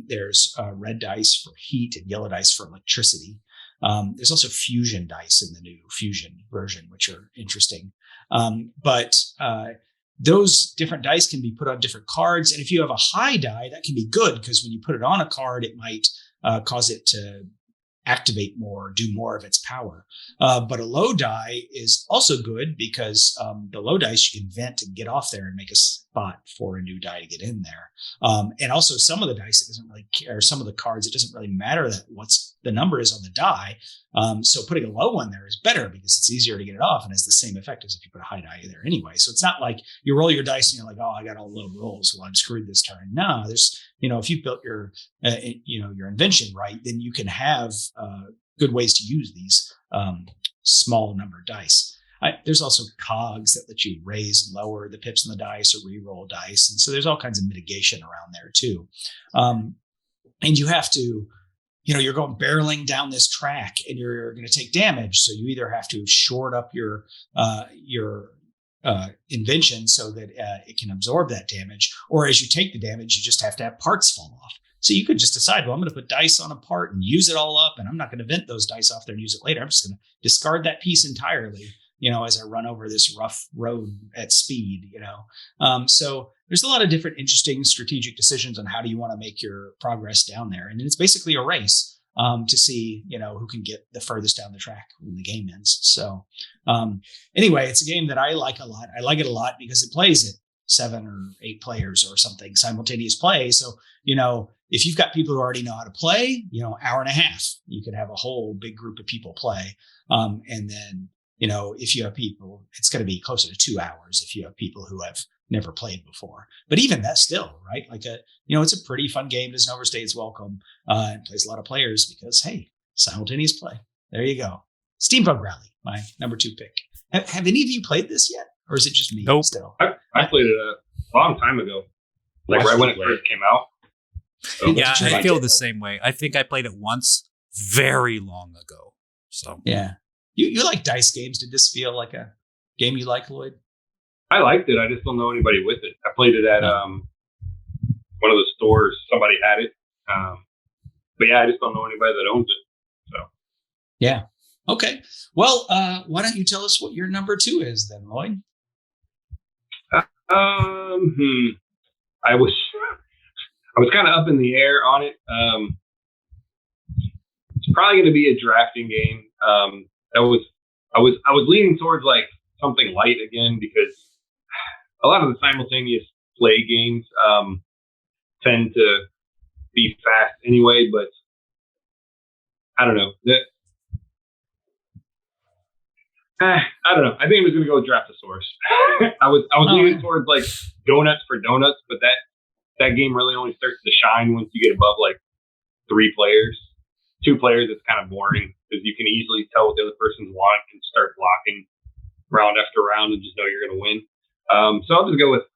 There's red dice for heat and yellow dice for electricity. There's also fusion dice in the new fusion version, which are interesting. But those different dice can be put on different cards. And if you have a high die, that can be good, because when you put it on a card, it might cause it to activate more, do more of its power. But a low die is also good, because the low dice you can vent and get off there and make a spot for a new die to get in there. And also some of the dice, it doesn't really care. Some of the cards, it doesn't really matter that what's the number is on the die. So putting a low one there is better, because it's easier to get it off and has the same effect as if you put a high die there anyway. So it's not like you roll your dice and you're like, oh, I got all low rolls, well, I'm screwed this turn. No, there's, if you built your, your invention right, then you can have good ways to use these small number dice. There's also cogs that let you raise and lower the pips on the dice or re-roll dice. And so there's all kinds of mitigation around there too. And you have to, you're going barreling down this track and you're going to take damage. So you either have to short up your invention so that it can absorb that damage, or as you take the damage, you just have to have parts fall off. So you could just decide, well, I'm going to put dice on a part and use it all up, and I'm not going to vent those dice off there and use it later. I'm just going to discard that piece entirely, as I run over this rough road at speed, So there's a lot of different interesting strategic decisions on how do you want to make your progress down there. And it's basically a race to see, who can get the furthest down the track when the game ends. So anyway, it's a game that I like a lot. I like it a lot because it plays at 7 or 8 players or something, simultaneous play. So, if you've got people who already know how to play, hour and a half, you could have a whole big group of people play. And then, if you have people, it's going to be closer to 2 hours if you have people who have never played before. But even that still, right? Like it's a pretty fun game. Doesn't overstay its welcome, and plays a lot of players because, hey, simultaneous play. There you go. Steampunk Rally, my number 2 pick. Have any of you played this yet? Or is it just me still? I played it a long time ago. Like right when it first came out. So. Yeah, I feel the same way. I think I played it once very long ago. So yeah. You like dice games. Did this feel like a game you like, Lloyd? I liked it. I just don't know anybody with it. I played it at one of the stores. Somebody had it. But yeah, I just don't know anybody that owns it. So Yeah. Okay. Well, why don't you tell us what your number 2 is then, Lloyd? I was kind of up in the air on it. It's probably going to be a drafting game. I was leaning towards like something light again, because a lot of the simultaneous play games tend to be fast anyway. But I don't know. I don't know. I think I'm just going to go with Draftosaurus. I was leaning towards like donuts for donuts, but that game really only starts to shine once you get above like 3 players. 2 players, it's kind of boring, because you can easily tell what the other person's want and start blocking round after round and just know you're going to win. So I'll just go with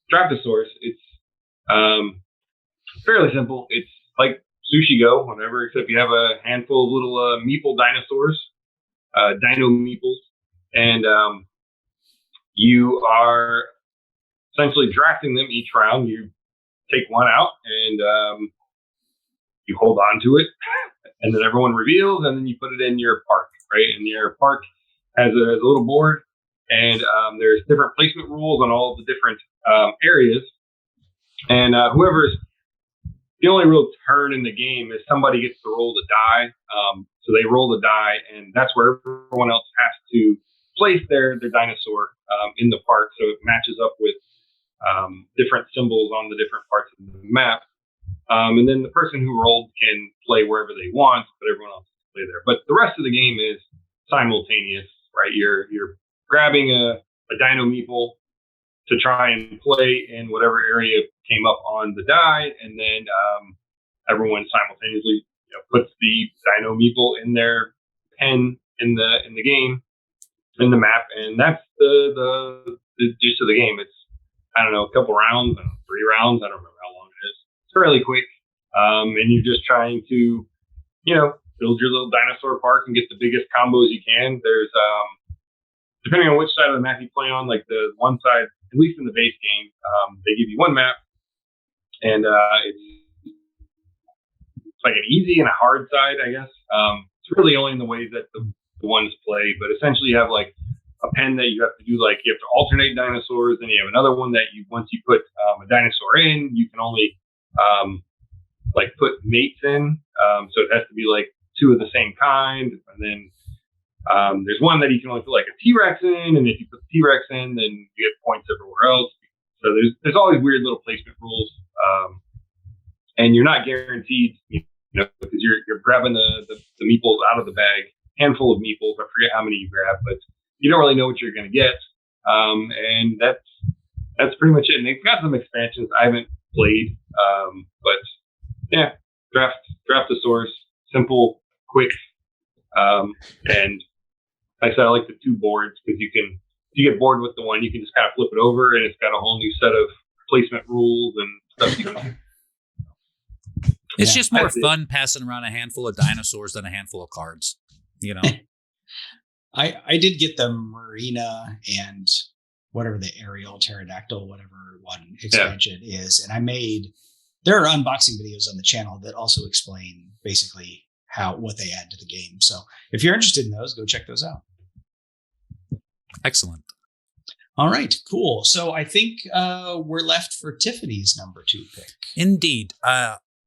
Draftosaurus. It's fairly simple. It's like Sushi Go, whatever, except you have a handful of little meeple dinosaurs, dino meeples, and you are essentially drafting them each round. You take one out and you hold on to it, and then everyone reveals, and then you put it in your park, right? And your park has a little board, and there's different placement rules on all the different areas. And whoever's the only real turn in the game is somebody gets to roll the die. So they roll the die, and that's where everyone else has to place their dinosaur in the park, so it matches up with different symbols on the different parts of the map. And then the person who rolled can play wherever they want, but everyone else can play there. But the rest of the game is simultaneous, right? You're grabbing a dino meeple to try and play in whatever area came up on the die, and then everyone simultaneously puts the dino meeple in their pen in the game, in the map, and that's the gist of the game. It's, I don't know, a couple rounds, 3 rounds, I don't remember how long it is. It's fairly quick, and you're just trying to, build your little dinosaur park and get the biggest combos you can. There's, depending on which side of the map you play on, like the one side, at least in the base game, they give you one map, and it's like an easy and a hard side, I guess. It's really only in the way that the ones play, but essentially you have like a pen that you have to do, like you have to alternate dinosaurs, and you have another one that once you put a dinosaur in, you can only like put mates in. So it has to be like 2 of the same kind, and then there's one that you can only put like a T-Rex in, and if you put the T-Rex in, then you get points everywhere else. So there's all these weird little placement rules, and you're not guaranteed, because you're grabbing the meeples out of the bag, handful of meeples. I forget how many you grab, but you don't really know what you're going to get, and that's pretty much it. And they've got some expansions I haven't played, but yeah, Draftosaurus, simple, quick, and like I said, I like the 2 boards, because if you get bored with the one, you can just kind of flip it over, and it's got a whole new set of placement rules and stuff you can do. It's just more fun passing around a handful of dinosaurs than a handful of cards, I did get the Marina and whatever the aerial pterodactyl, whatever one expansion is. And there are unboxing videos on the channel that also explain basically what they add to the game. So if you're interested in those, go check those out. Excellent. All right, cool. So I think we're left for Tiffany's number 2 pick. Indeed.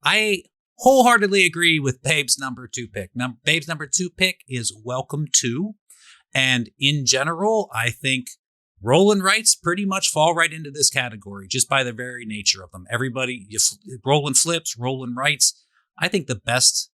I wholeheartedly agree with Babe's number 2 pick. Babe's number 2 pick is Welcome To. And in general, I think roll and writes pretty much fall right into this category just by the very nature of them. Everybody, roll and flips, roll and writes. I think the best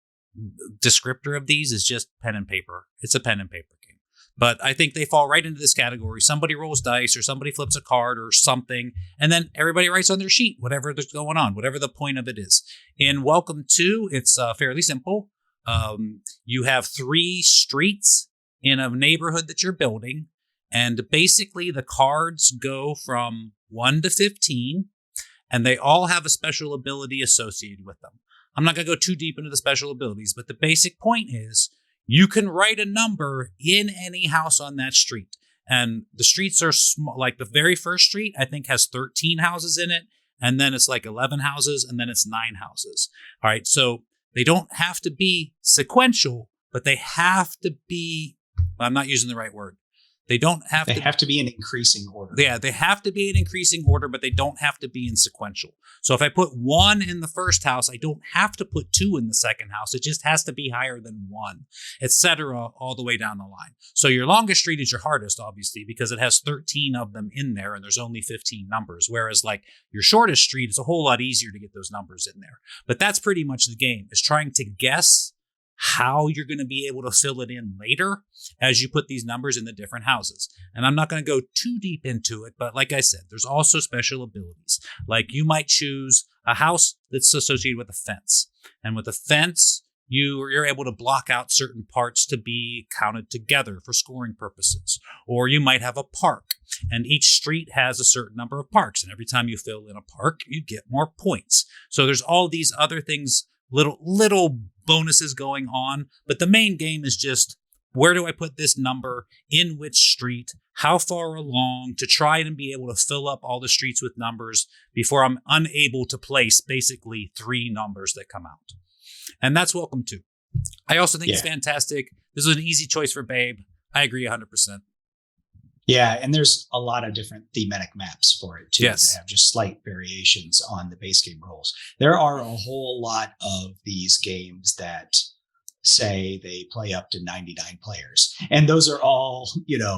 descriptor of these is just pen and paper. It's a pen and paper game. But I think they fall right into this category. Somebody rolls dice or somebody flips a card or something, and then everybody writes on their sheet whatever that's going on, whatever the point of it is. In Welcome To, it's fairly simple. You have 3 streets in a neighborhood that you're building, and basically the cards go from 1 to 15, and they all have a special ability associated with them. I'm not going to go too deep into the special abilities, but the basic point is you can write a number in any house on that street. And the streets are small. Like the very first street, I think, has 13 houses in it. And then it's like 11 houses, and then it's 9 houses. All right. So they don't have to be sequential, but they have to be, I'm not using the right word. They have to be in increasing order. Yeah, they have to be in increasing order, but they don't have to be in sequential. So if I put 1 in the first house, I don't have to put 2 in the second house. It just has to be higher than 1, etc., all the way down the line. So your longest street is your hardest, obviously, because it has 13 of them in there and there's only 15 numbers. Whereas like your shortest street is a whole lot easier to get those numbers in there. But that's pretty much the game, is trying to guess how you're going to be able to fill it in later as you put these numbers in the different houses. And I'm not going to go too deep into it, but like I said, there's also special abilities. Like you might choose a house that's associated with a fence. And with a fence, you're able to block out certain parts to be counted together for scoring purposes. Or you might have a park, and each street has a certain number of parks. And every time you fill in a park, you get more points. So there's all these other things, little bonuses going on, but the main game is just, where do I put this number in which street, how far along, to try and be able to fill up all the streets with numbers before I'm unable to place basically 3 numbers that come out. And that's welcome too. I also think it's fantastic. This is an easy choice for Babe. I agree 100%. Yeah, and there's a lot of different thematic maps for it too, yes, that have just slight variations on the base game rules. There are a whole lot of these games that say they play up to 99 players, and those are all,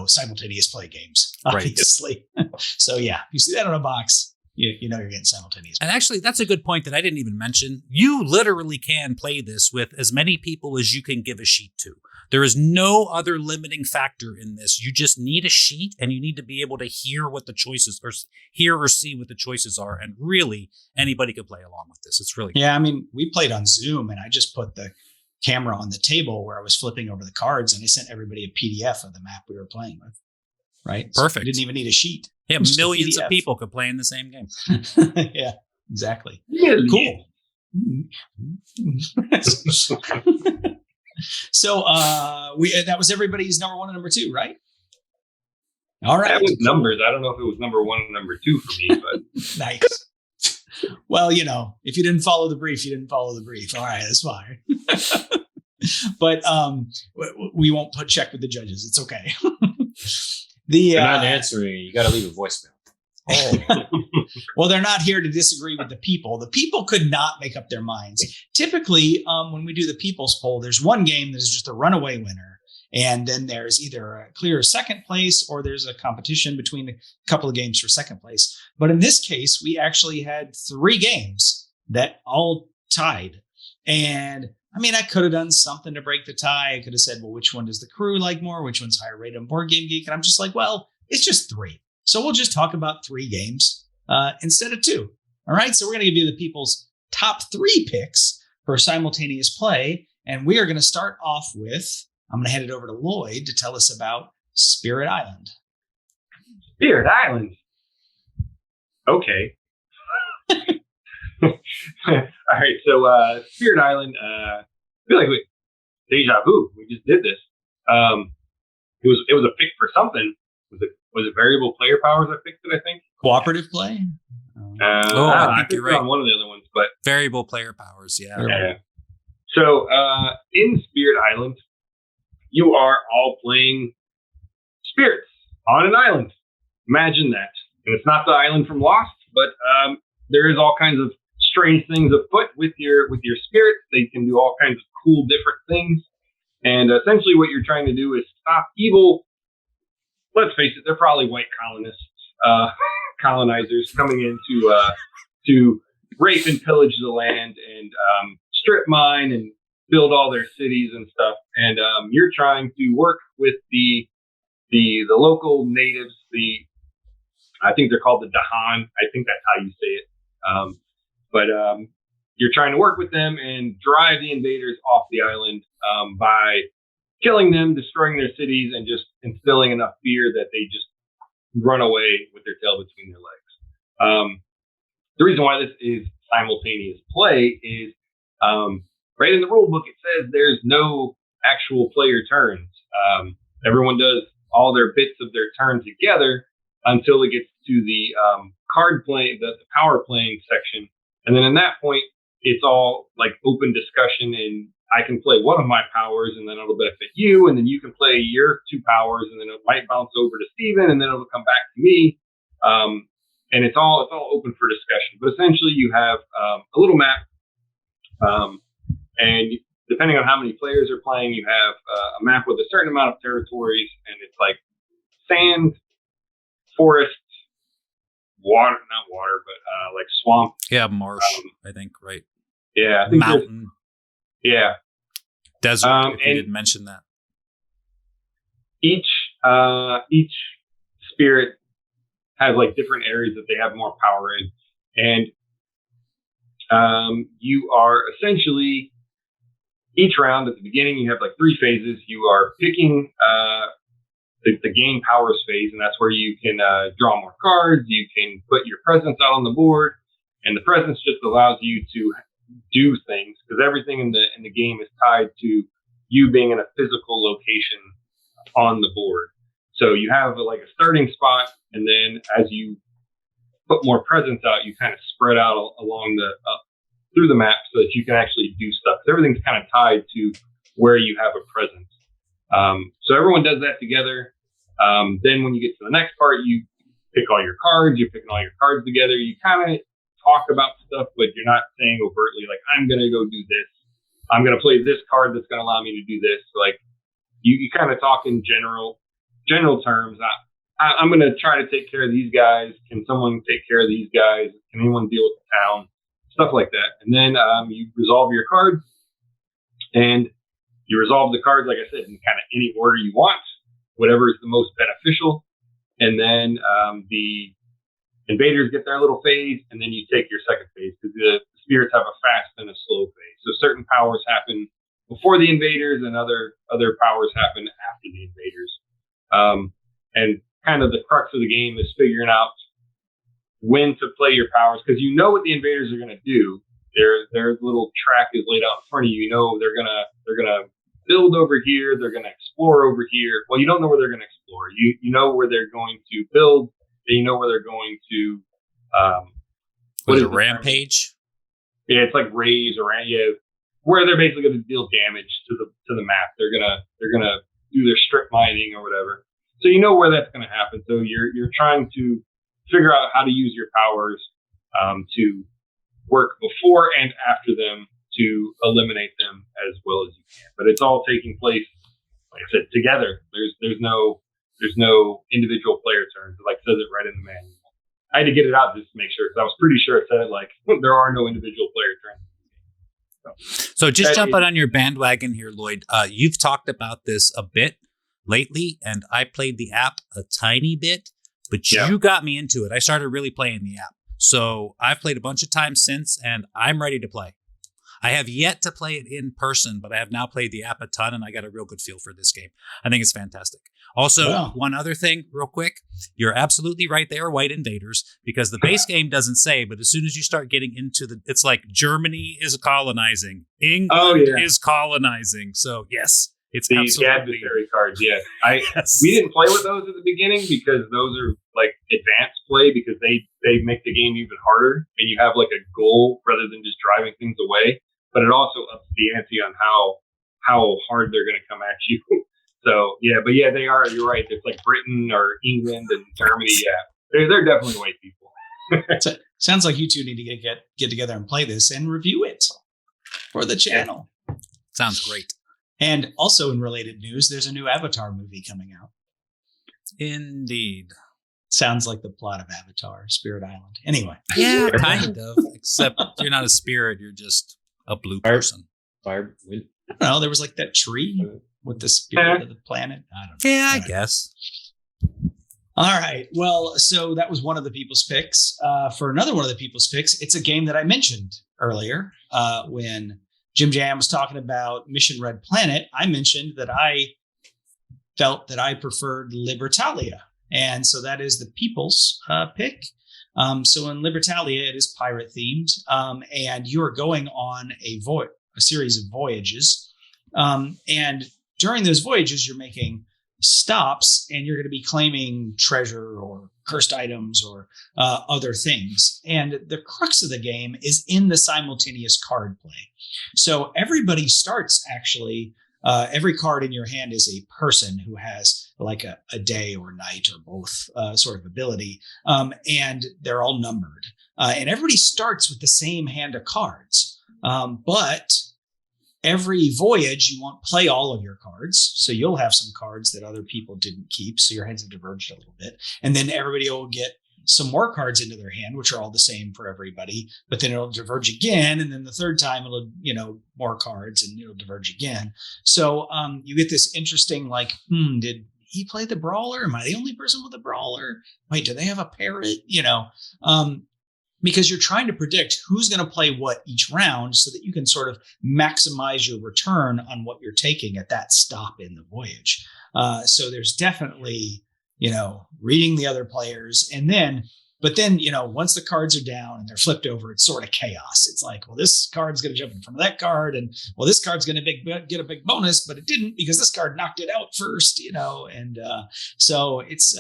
simultaneous play games, obviously. Right. So yeah, if you see that on a box, you know you're getting simultaneous. And actually, that's a good point that I didn't even mention. You literally can play this with as many people as you can give a sheet to. There is no other limiting factor in this. You just need a sheet, and you need to be able to hear what the choices, or hear or see what the choices are. And really, anybody could play along with this. It's really cool. Yeah, I mean, we played on Zoom, and I just put the camera on the table where I was flipping over the cards, and I sent everybody a PDF of the map we were playing with. Right? Perfect. So we didn't even need a sheet. Yeah, millions of people could play in the same game. Yeah, exactly. Cool. So that was everybody's number 1 and number 2, right? All right. That was numbers. I don't know if it was number 1 and number 2 for me, but nice. Well, if you didn't follow the brief, you didn't follow the brief. All right, that's fine. But we won't check with the judges. It's okay. They're not answering. You got to leave a voicemail. Oh. Well, they're not here to disagree with the people. The people could not make up their minds. Typically, when we do the people's poll, there's one game that is just a runaway winner. And then there's either a clear second place, or there's a competition between a couple of games for second place. But in this case, we actually had 3 games that all tied. And I mean, I could have done something to break the tie. I could have said, well, which one does the crew like more? Which one's higher rated on Board Game Geek? And I'm just like, well, it's just 3. So we'll just talk about 3 games instead of 2. All right. So we're going to give you the people's top 3 picks for simultaneous play. And we are going to start off with, I'm going to hand it over to Lloyd to tell us about Spirit Island. Spirit Island. Okay. All right, so Spirit Island. I feel like deja vu. We just did this. It was a pick for something. Was it variable player powers? I picked it. I think cooperative play. I think you're right. On one of the other ones, but variable player powers. Yeah. Yeah. So in Spirit Island, you are all playing spirits on an island. Imagine that, and it's not the island from Lost, but there is all kinds of strange things afoot with your spirits. They can do all kinds of cool different things, and essentially what you're trying to do is stop evil. Let's face it, they're probably white colonists, colonizers coming in to rape and pillage the land and strip mine and build all their cities and stuff. And you're trying to work with the local natives. I think they're called the Dahan. I think that's how you say it. But you're trying to work with them and drive the invaders off the island by killing them, destroying their cities, and just instilling enough fear that they just run away with their tail between their legs. The reason why this is simultaneous play is right in the rule book, it says there's no actual player turns. Everyone does all their bits of their turn together until it gets to the card play, the power playing section. And then in that point, it's all like open discussion and I can play one of my powers and then it'll benefit you, and then you can play your 2 powers, and then it might bounce over to Steven, and then it'll come back to me. And it's all open for discussion. But essentially, you have a little map, and depending on how many players are playing, you have a map with a certain amount of territories, and it's like sand, forest, water, not water, but like swamp. Yeah, marsh, I think, right? Yeah, I think mountain. Yeah. Desert, if you didn't mention that. Each spirit has like different areas that they have more power in. And you are essentially, each round at the beginning, you have like 3 phases. You are picking the game powers phase, and that's where you can draw more cards. You can put your presence out on the board, and the presence just allows you to do things, because everything in the game is tied to you being in a physical location on the board. So you have like a starting spot, and then as you put more presence out, you kind of spread out along through the map so that you can actually do stuff. So everything's kind of tied to where you have a presence. So everyone does that together. Then when you get to the next part, you pick all your cards. You're picking all your cards together. You kind of talk about stuff, but you're not saying overtly, like, I'm going to go do this. I'm going to play this card that's going to allow me to do this. Like, you kind of talk in general terms. I'm going to try to take care of these guys. Can someone take care of these guys? Can anyone deal with the town? Stuff like that. And then you resolve your cards, and you resolve the cards, like I said, in kind of any order you want, whatever is the most beneficial. And then the invaders get their little phase, and then you take your second phase, because the spirits have a fast and a slow phase. So certain powers happen before the invaders, and other powers happen after the invaders. And kind of the crux of the game is figuring out when to play your powers, because you know what the invaders are going to do. Their little track is laid out in front of you. You know they're gonna build over here. They're gonna explore over here. Well, you don't know where they're gonna explore. You know where they're going to build. And you know where they're going to. What is it, rampage? Yeah, it's like raise or where they're basically going to deal damage to the map. They're gonna do their strip mining or whatever. So you know where that's going to happen. So you're trying to figure out how to use your powers to work before and after them to eliminate them as well as you can. But it's all taking place, like I said, together. There's no individual player turns. It like says it right in the manual. I had to get it out just to make sure, because I was pretty sure it said like there are no individual player turns. So just jumping on your bandwagon here, Lloyd. You've talked about this a bit lately, and I played the app a tiny bit, but you got me into it. I started really playing the app. So I've played a bunch of times since, and I'm ready to play. I have yet to play it in person, but I have now played the app a ton, and I got a real good feel for this game. I think it's fantastic. Also, one other thing real quick. You're absolutely right. They are white invaders, because the base game doesn't say, but as soon as you start getting into it's like Germany is colonizing. England is colonizing. So yes, it's the absolutely adversary cards. Yeah. We didn't play with those at the beginning, because those are like advanced play, because they make the game even harder, and you have like a goal rather than just driving things away. But it also ups the ante on how hard they're going to come at you. So they are. You're right. It's like Britain or England and Germany. Yeah, they're definitely white people. So, sounds like you two need to get together and play this and review it for the channel. Sounds great. And also in related news, there's a new Avatar movie coming out. Indeed. Sounds like the plot of Avatar, Spirit Island. Anyway. Yeah, kind of. Except you're not a spirit. You're just a blue person. Fire, wind. I don't know. There was like that tree with the spirit of the planet. I don't know. Yeah, I guess. All right. Well, so that was one of the people's picks. For another one of the people's picks, it's a game that I mentioned earlier when Jim Jam was talking about Mission Red Planet. I mentioned that I felt that I preferred Libertalia. And so that is the people's pick. So in Libertalia, it is pirate themed, and you are going on a series of voyages. And during those voyages, you're making stops, and you're going to be claiming treasure or cursed items or other things. And the crux of the game is in the simultaneous card play. So everybody starts actually, every card in your hand is a person who has like a day or night or both sort of ability, and they're all numbered. And everybody starts with the same hand of cards, but every voyage, you won't play all of your cards. So you'll have some cards that other people didn't keep. So your hands have diverged a little bit. And then everybody will get some more cards into their hand, which are all the same for everybody. But then it'll diverge again. And then the third time it'll, more cards, and it'll diverge again. So you get this interesting, like, did he play the brawler? Am I the only person with a brawler? Wait, do they have a parrot? Because you're trying to predict who's going to play what each round so that you can sort of maximize your return on what you're taking at that stop in the voyage. So there's definitely, reading the other players. But then, once the cards are down and they're flipped over, it's sort of chaos. It's like, well, this card's going to jump in front of that card. And well, this card's going to get a big bonus, but it didn't because this card knocked it out first, And so it's,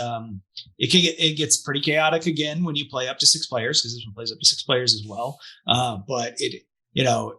it gets pretty chaotic again when you play up to 6 players, because this one plays up to 6 players as well. But it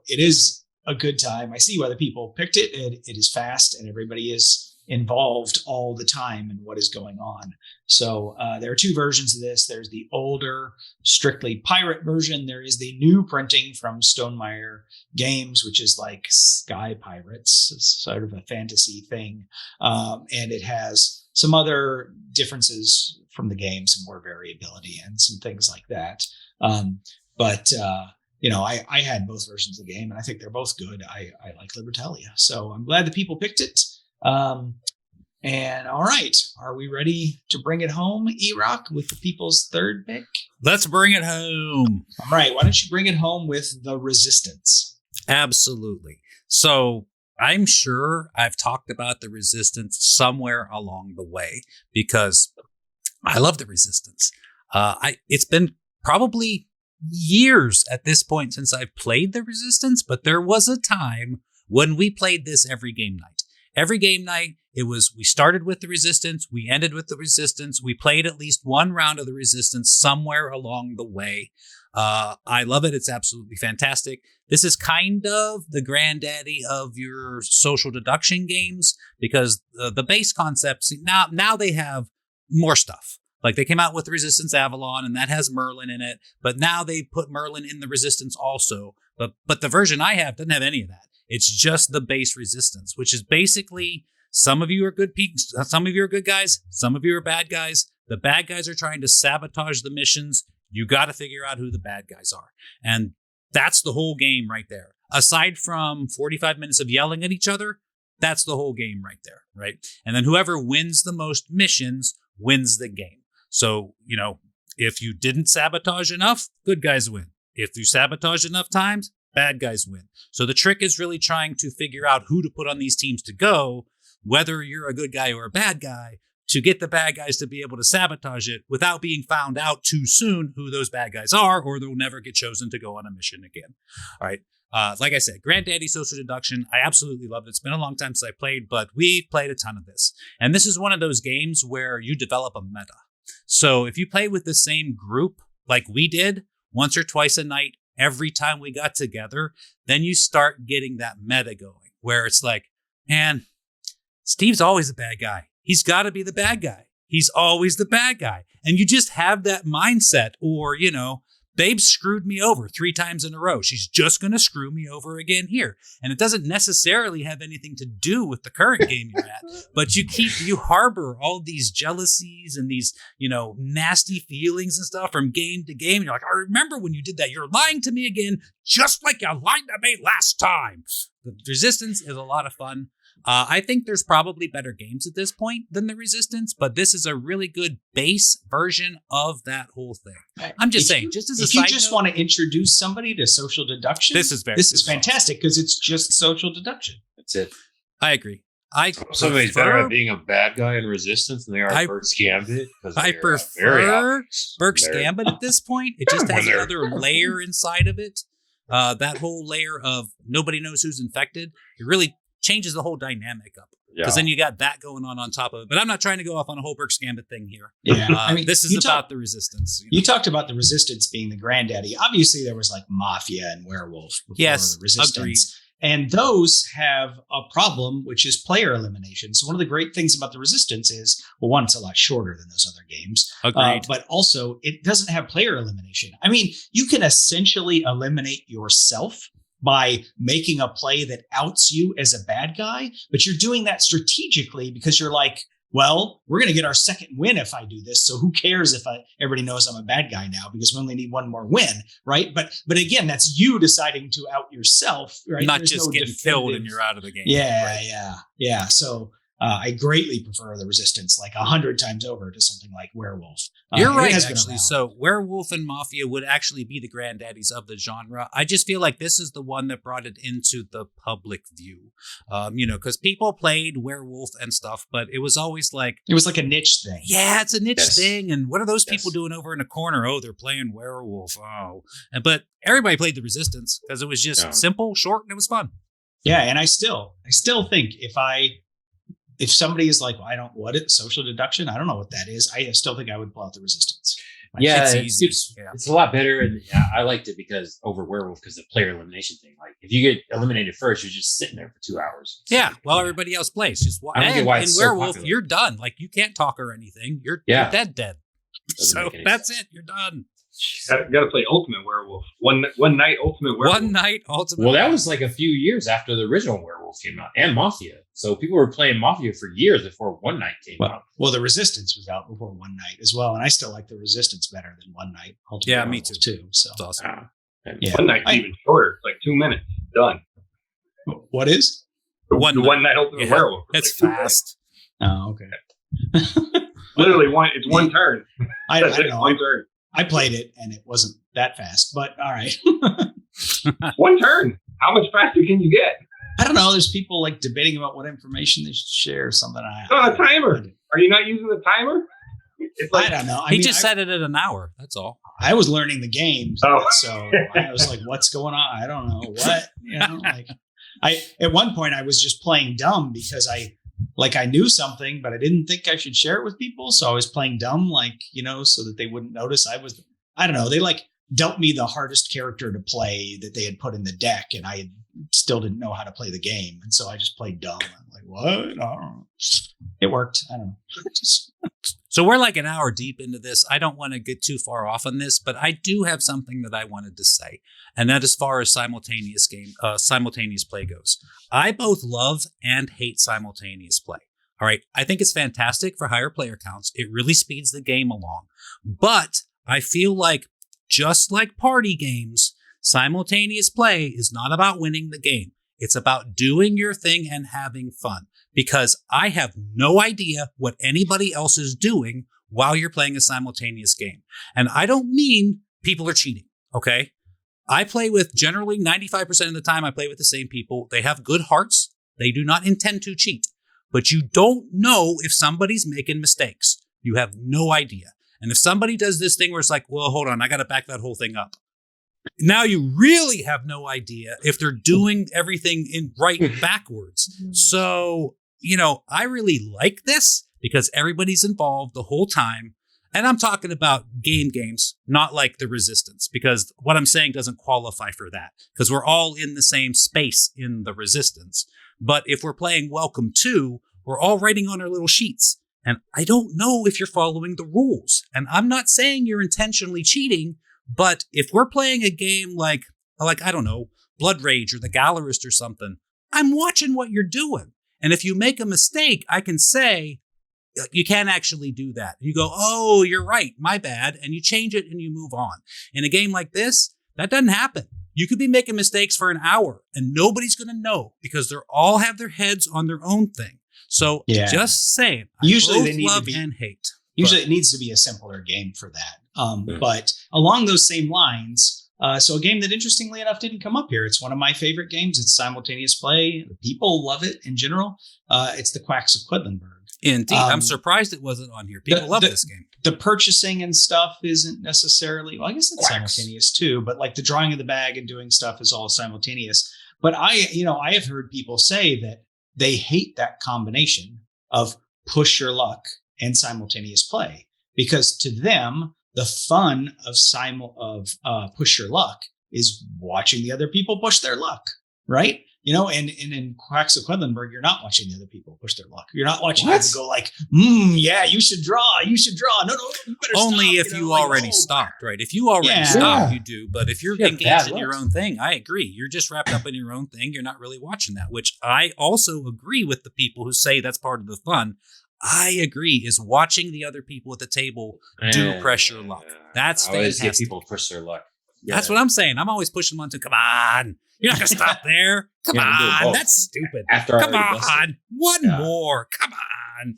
is a good time. I see why the people picked it. It is fast, and everybody is involved all the time in what is going on. So there are 2 versions of this. There's the older, strictly pirate version. There is the new printing from Stonemaier Games, which is like Sky Pirates. It's sort of a fantasy thing. And it has some other differences from the game, some more variability and some things like that. But I had both versions of the game, and I think they're both good. I like Libertalia. So I'm glad the people picked it. And all right, are we ready to bring it home, Erock, with the people's third pick? Let's bring it home. All right, why don't you bring it home with the Resistance? Absolutely. So I'm sure I've talked about the Resistance somewhere along the way because I love the Resistance. It's been probably years at this point since I've played the Resistance, but there was a time when we played this every game night. Every game night, we started with the Resistance, we ended with the Resistance, we played at least one round of the Resistance somewhere along the way. I love it. It's absolutely fantastic. This is kind of the granddaddy of your social deduction games because the base concepts, now they have more stuff. Like they came out with Resistance Avalon, and that has Merlin in it, but now they put Merlin in the Resistance also. But the version I have doesn't have any of that. It's just the base Resistance, which is basically some of you are good people, some of you are good guys, some of you are bad guys. The bad guys are trying to sabotage the missions. You got to figure out who the bad guys are. And that's the whole game right there. Aside from 45 minutes of yelling at each other, that's the whole game right there, right? And then whoever wins the most missions wins the game. So, if you didn't sabotage enough, good guys win. If you sabotage enough times, bad guys win. So the trick is really trying to figure out who to put on these teams to go, whether you're a good guy or a bad guy, to get the bad guys to be able to sabotage it without being found out too soon who those bad guys are, or they'll never get chosen to go on a mission again. All right. Like I said, Granddaddy Social Deduction, I absolutely love it. It's been a long time since I played, but we've played a ton of this. And this is one of those games where you develop a meta. So if you play with the same group like we did once or twice a night, every time we got together, then you start getting that meta going where it's like, man, Steve's always the bad guy. He's got to be the bad guy. He's always the bad guy. And you just have that mindset, or, Babe screwed me over 3 times in a row. She's just going to screw me over again here. And it doesn't necessarily have anything to do with the current game you're at, but you harbor all these jealousies and these, nasty feelings and stuff from game to game. You're like, I remember when you did that. You're lying to me again, just like you lied to me last time. The Resistance is a lot of fun. I think there's probably better games at this point than the Resistance, but this is a really good base version of that whole thing. I'm just saying, just as a side note, if you just want to introduce somebody to social deduction, this is fantastic because it's just social deduction. That's it. I agree. Somebody's better at being a bad guy in Resistance than they are Burke's Gambit. I prefer Burke's Gambit at this point. It just has another layer inside of it. That whole layer of nobody knows who's infected. It really changes the whole dynamic up Because then you got that going on top of it. But I'm not trying to go off on a whole Burke's Gambit thing here. Yeah. I mean, this is about the Resistance. You talked about the Resistance being the granddaddy. Obviously, there was like Mafia and Werewolf before the Resistance. Agreed. And those have a problem, which is player elimination. So one of the great things about the Resistance is, well, one, it's a lot shorter than those other games. Agreed. But also, it doesn't have player elimination. I mean, you can essentially eliminate yourself by making a play that outs you as a bad guy, but you're doing that strategically because you're like, well, we're going to get our second win if I do this. So who cares if everybody knows I'm a bad guy now because we only need one more win, right? But again, that's you deciding to out yourself, right? Not just getting killed and you're out of the game. Yeah. So I greatly prefer the Resistance like 100 times over to something like Werewolf. You're right, actually. So Werewolf and Mafia would actually be the granddaddies of the genre. I just feel like this is the one that brought it into the public view. Because people played Werewolf and stuff, but it was always like... It was like a niche thing. Yeah, it's a niche thing. And what are those people doing over in the corner? Oh, they're playing Werewolf. Oh. But everybody played the Resistance because it was just simple, short, and it was fun. Yeah, and I still think if somebody is like, social deduction? I don't know what that is. I still think I would pull out the Resistance. Yeah, it's a lot better. And I liked it because over Werewolf, because the player elimination thing. Like if you get eliminated first, you're just sitting there for 2 hours. Yeah, while everybody else plays. Just in Werewolf, you're done. Like you can't talk or anything. You're dead. So that's it. You're done. Got to play Ultimate Werewolf. One night Ultimate Werewolf. One night Ultimate. Well, that was like a few years after the original Werewolf came out, and Mafia. So people were playing Mafia for years before One Night came out. Well, the Resistance was out before One Night as well, and I still like the Resistance better than One Night. Ultimate Werewolf me too. So it's awesome. One Night's even shorter. It's like 2 minutes. Done. What is? One Night Ultimate Werewolf. It's like fast. Oh, okay. Literally it's one turn. I don't know. One turn. I played it and it wasn't that fast, but all right. One turn. How much faster can you get? I don't know. There's people like debating about what information they should share or something. It's on a timer. Are you not using the timer? It's like, I don't know. He just set it at an hour. That's all. I was learning the game. So I was like, what's going on? I don't know what, at one point I was just playing dumb because I knew something, but I didn't think I should share it with people. So I was playing dumb, so that they wouldn't notice I don't know. They dealt me the hardest character to play that they had put in the deck. And I still didn't know how to play the game. And so I just played dumb. I'm like, what? I don't know. It worked. I don't know. So we're like an hour deep into this. I don't want to get too far off on this, but I do have something that I wanted to say. And that as far as simultaneous play goes. I both love and hate simultaneous play. All right. I think it's fantastic for higher player counts. It really speeds the game along. But I feel like just like party games, simultaneous play is not about winning the game. It's about doing your thing and having fun. Because I have no idea what anybody else is doing while you're playing a simultaneous game. And I don't mean people are cheating, okay? I play with generally 95% of the time I play with the same people. They have good hearts. They do not intend to cheat. But you don't know if somebody's making mistakes. You have no idea. And if somebody does this thing where it's like, well, hold on, I got to back that whole thing up. Now you really have no idea if they're doing everything in right backwards. So, I really like this because everybody's involved the whole time. And I'm talking about games, not like the Resistance, because what I'm saying doesn't qualify for that because we're all in the same space in the Resistance. But if we're playing Welcome to, we're all writing on our little sheets. And I don't know if you're following the rules. And I'm not saying you're intentionally cheating, but if we're playing a game like I don't know, Blood Rage or The Gallerist or something, I'm watching what you're doing. And if you make a mistake, I can say, you can't actually do that. And you go, oh, you're right, my bad. And you change it and you move on. In a game like this, that doesn't happen. You could be making mistakes for an hour and nobody's going to know because they all have their heads on their own thing. So just saying, usually they need love to be and hate. Usually it needs to be a simpler game for that. But along those same lines, so a game that interestingly enough didn't come up here. It's one of my favorite games. It's simultaneous play. People love it in general. It's the Quacks of Quedlinburg. Indeed. I'm surprised it wasn't on here. People love this game. The purchasing and stuff isn't necessarily, well, I guess it's simultaneous too, but like the drawing of the bag and doing stuff is all simultaneous. But I have heard people say that they hate that combination of push your luck and simultaneous play, because to them, the fun of push your luck is watching the other people push their luck, right? And in Quacks of Quedlinburg, you're not watching the other people push their luck. You're not watching them go like, yeah, you should draw. You better only stop. if you already stopped, right? If you already stopped, you do. But if you're engaged in your own thing, I agree. You're just wrapped up in your own thing. You're not really watching that, which I also agree with the people who say that's part of the fun. I agree, is watching the other people at the table do pressure luck. That's fantastic. Always get people push their luck. Yeah. That's what I'm saying. I'm always pushing them on to, come on. You're not going to stop there. Come on. That's stupid. Come on. One more. Come on.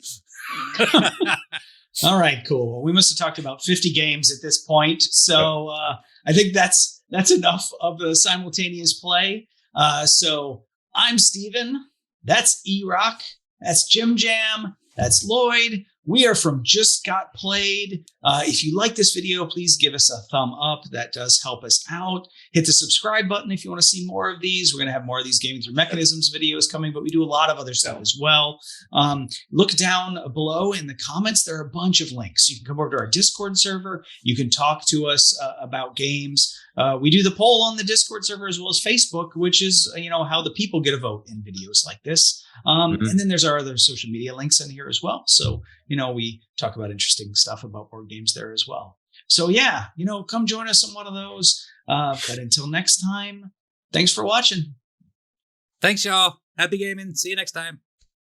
All right, cool. Well, we must have talked about 50 games at this point. So I think that's enough of the simultaneous play. So I'm Steven. That's Erock. That's Jim Jam. That's Lloyd. We are from Just Got Played. If you like this video, please give us a thumb up. That does help us out. Hit the subscribe button if you want to see more of these. We're going to have more of these Gaming Through Mechanisms videos coming, but we do a lot of other stuff as well. Look down below in the comments. There are a bunch of links. You can come over to our Discord server. You can talk to us about games. We do the poll on the Discord server as well as Facebook, which is, how the people get a vote in videos like this. And then there's our other social media links in here as well. So, we talk about interesting stuff about board games there as well. So yeah, come join us on one of those. But until next time, thanks for watching. Thanks, y'all. Happy gaming. See you next time.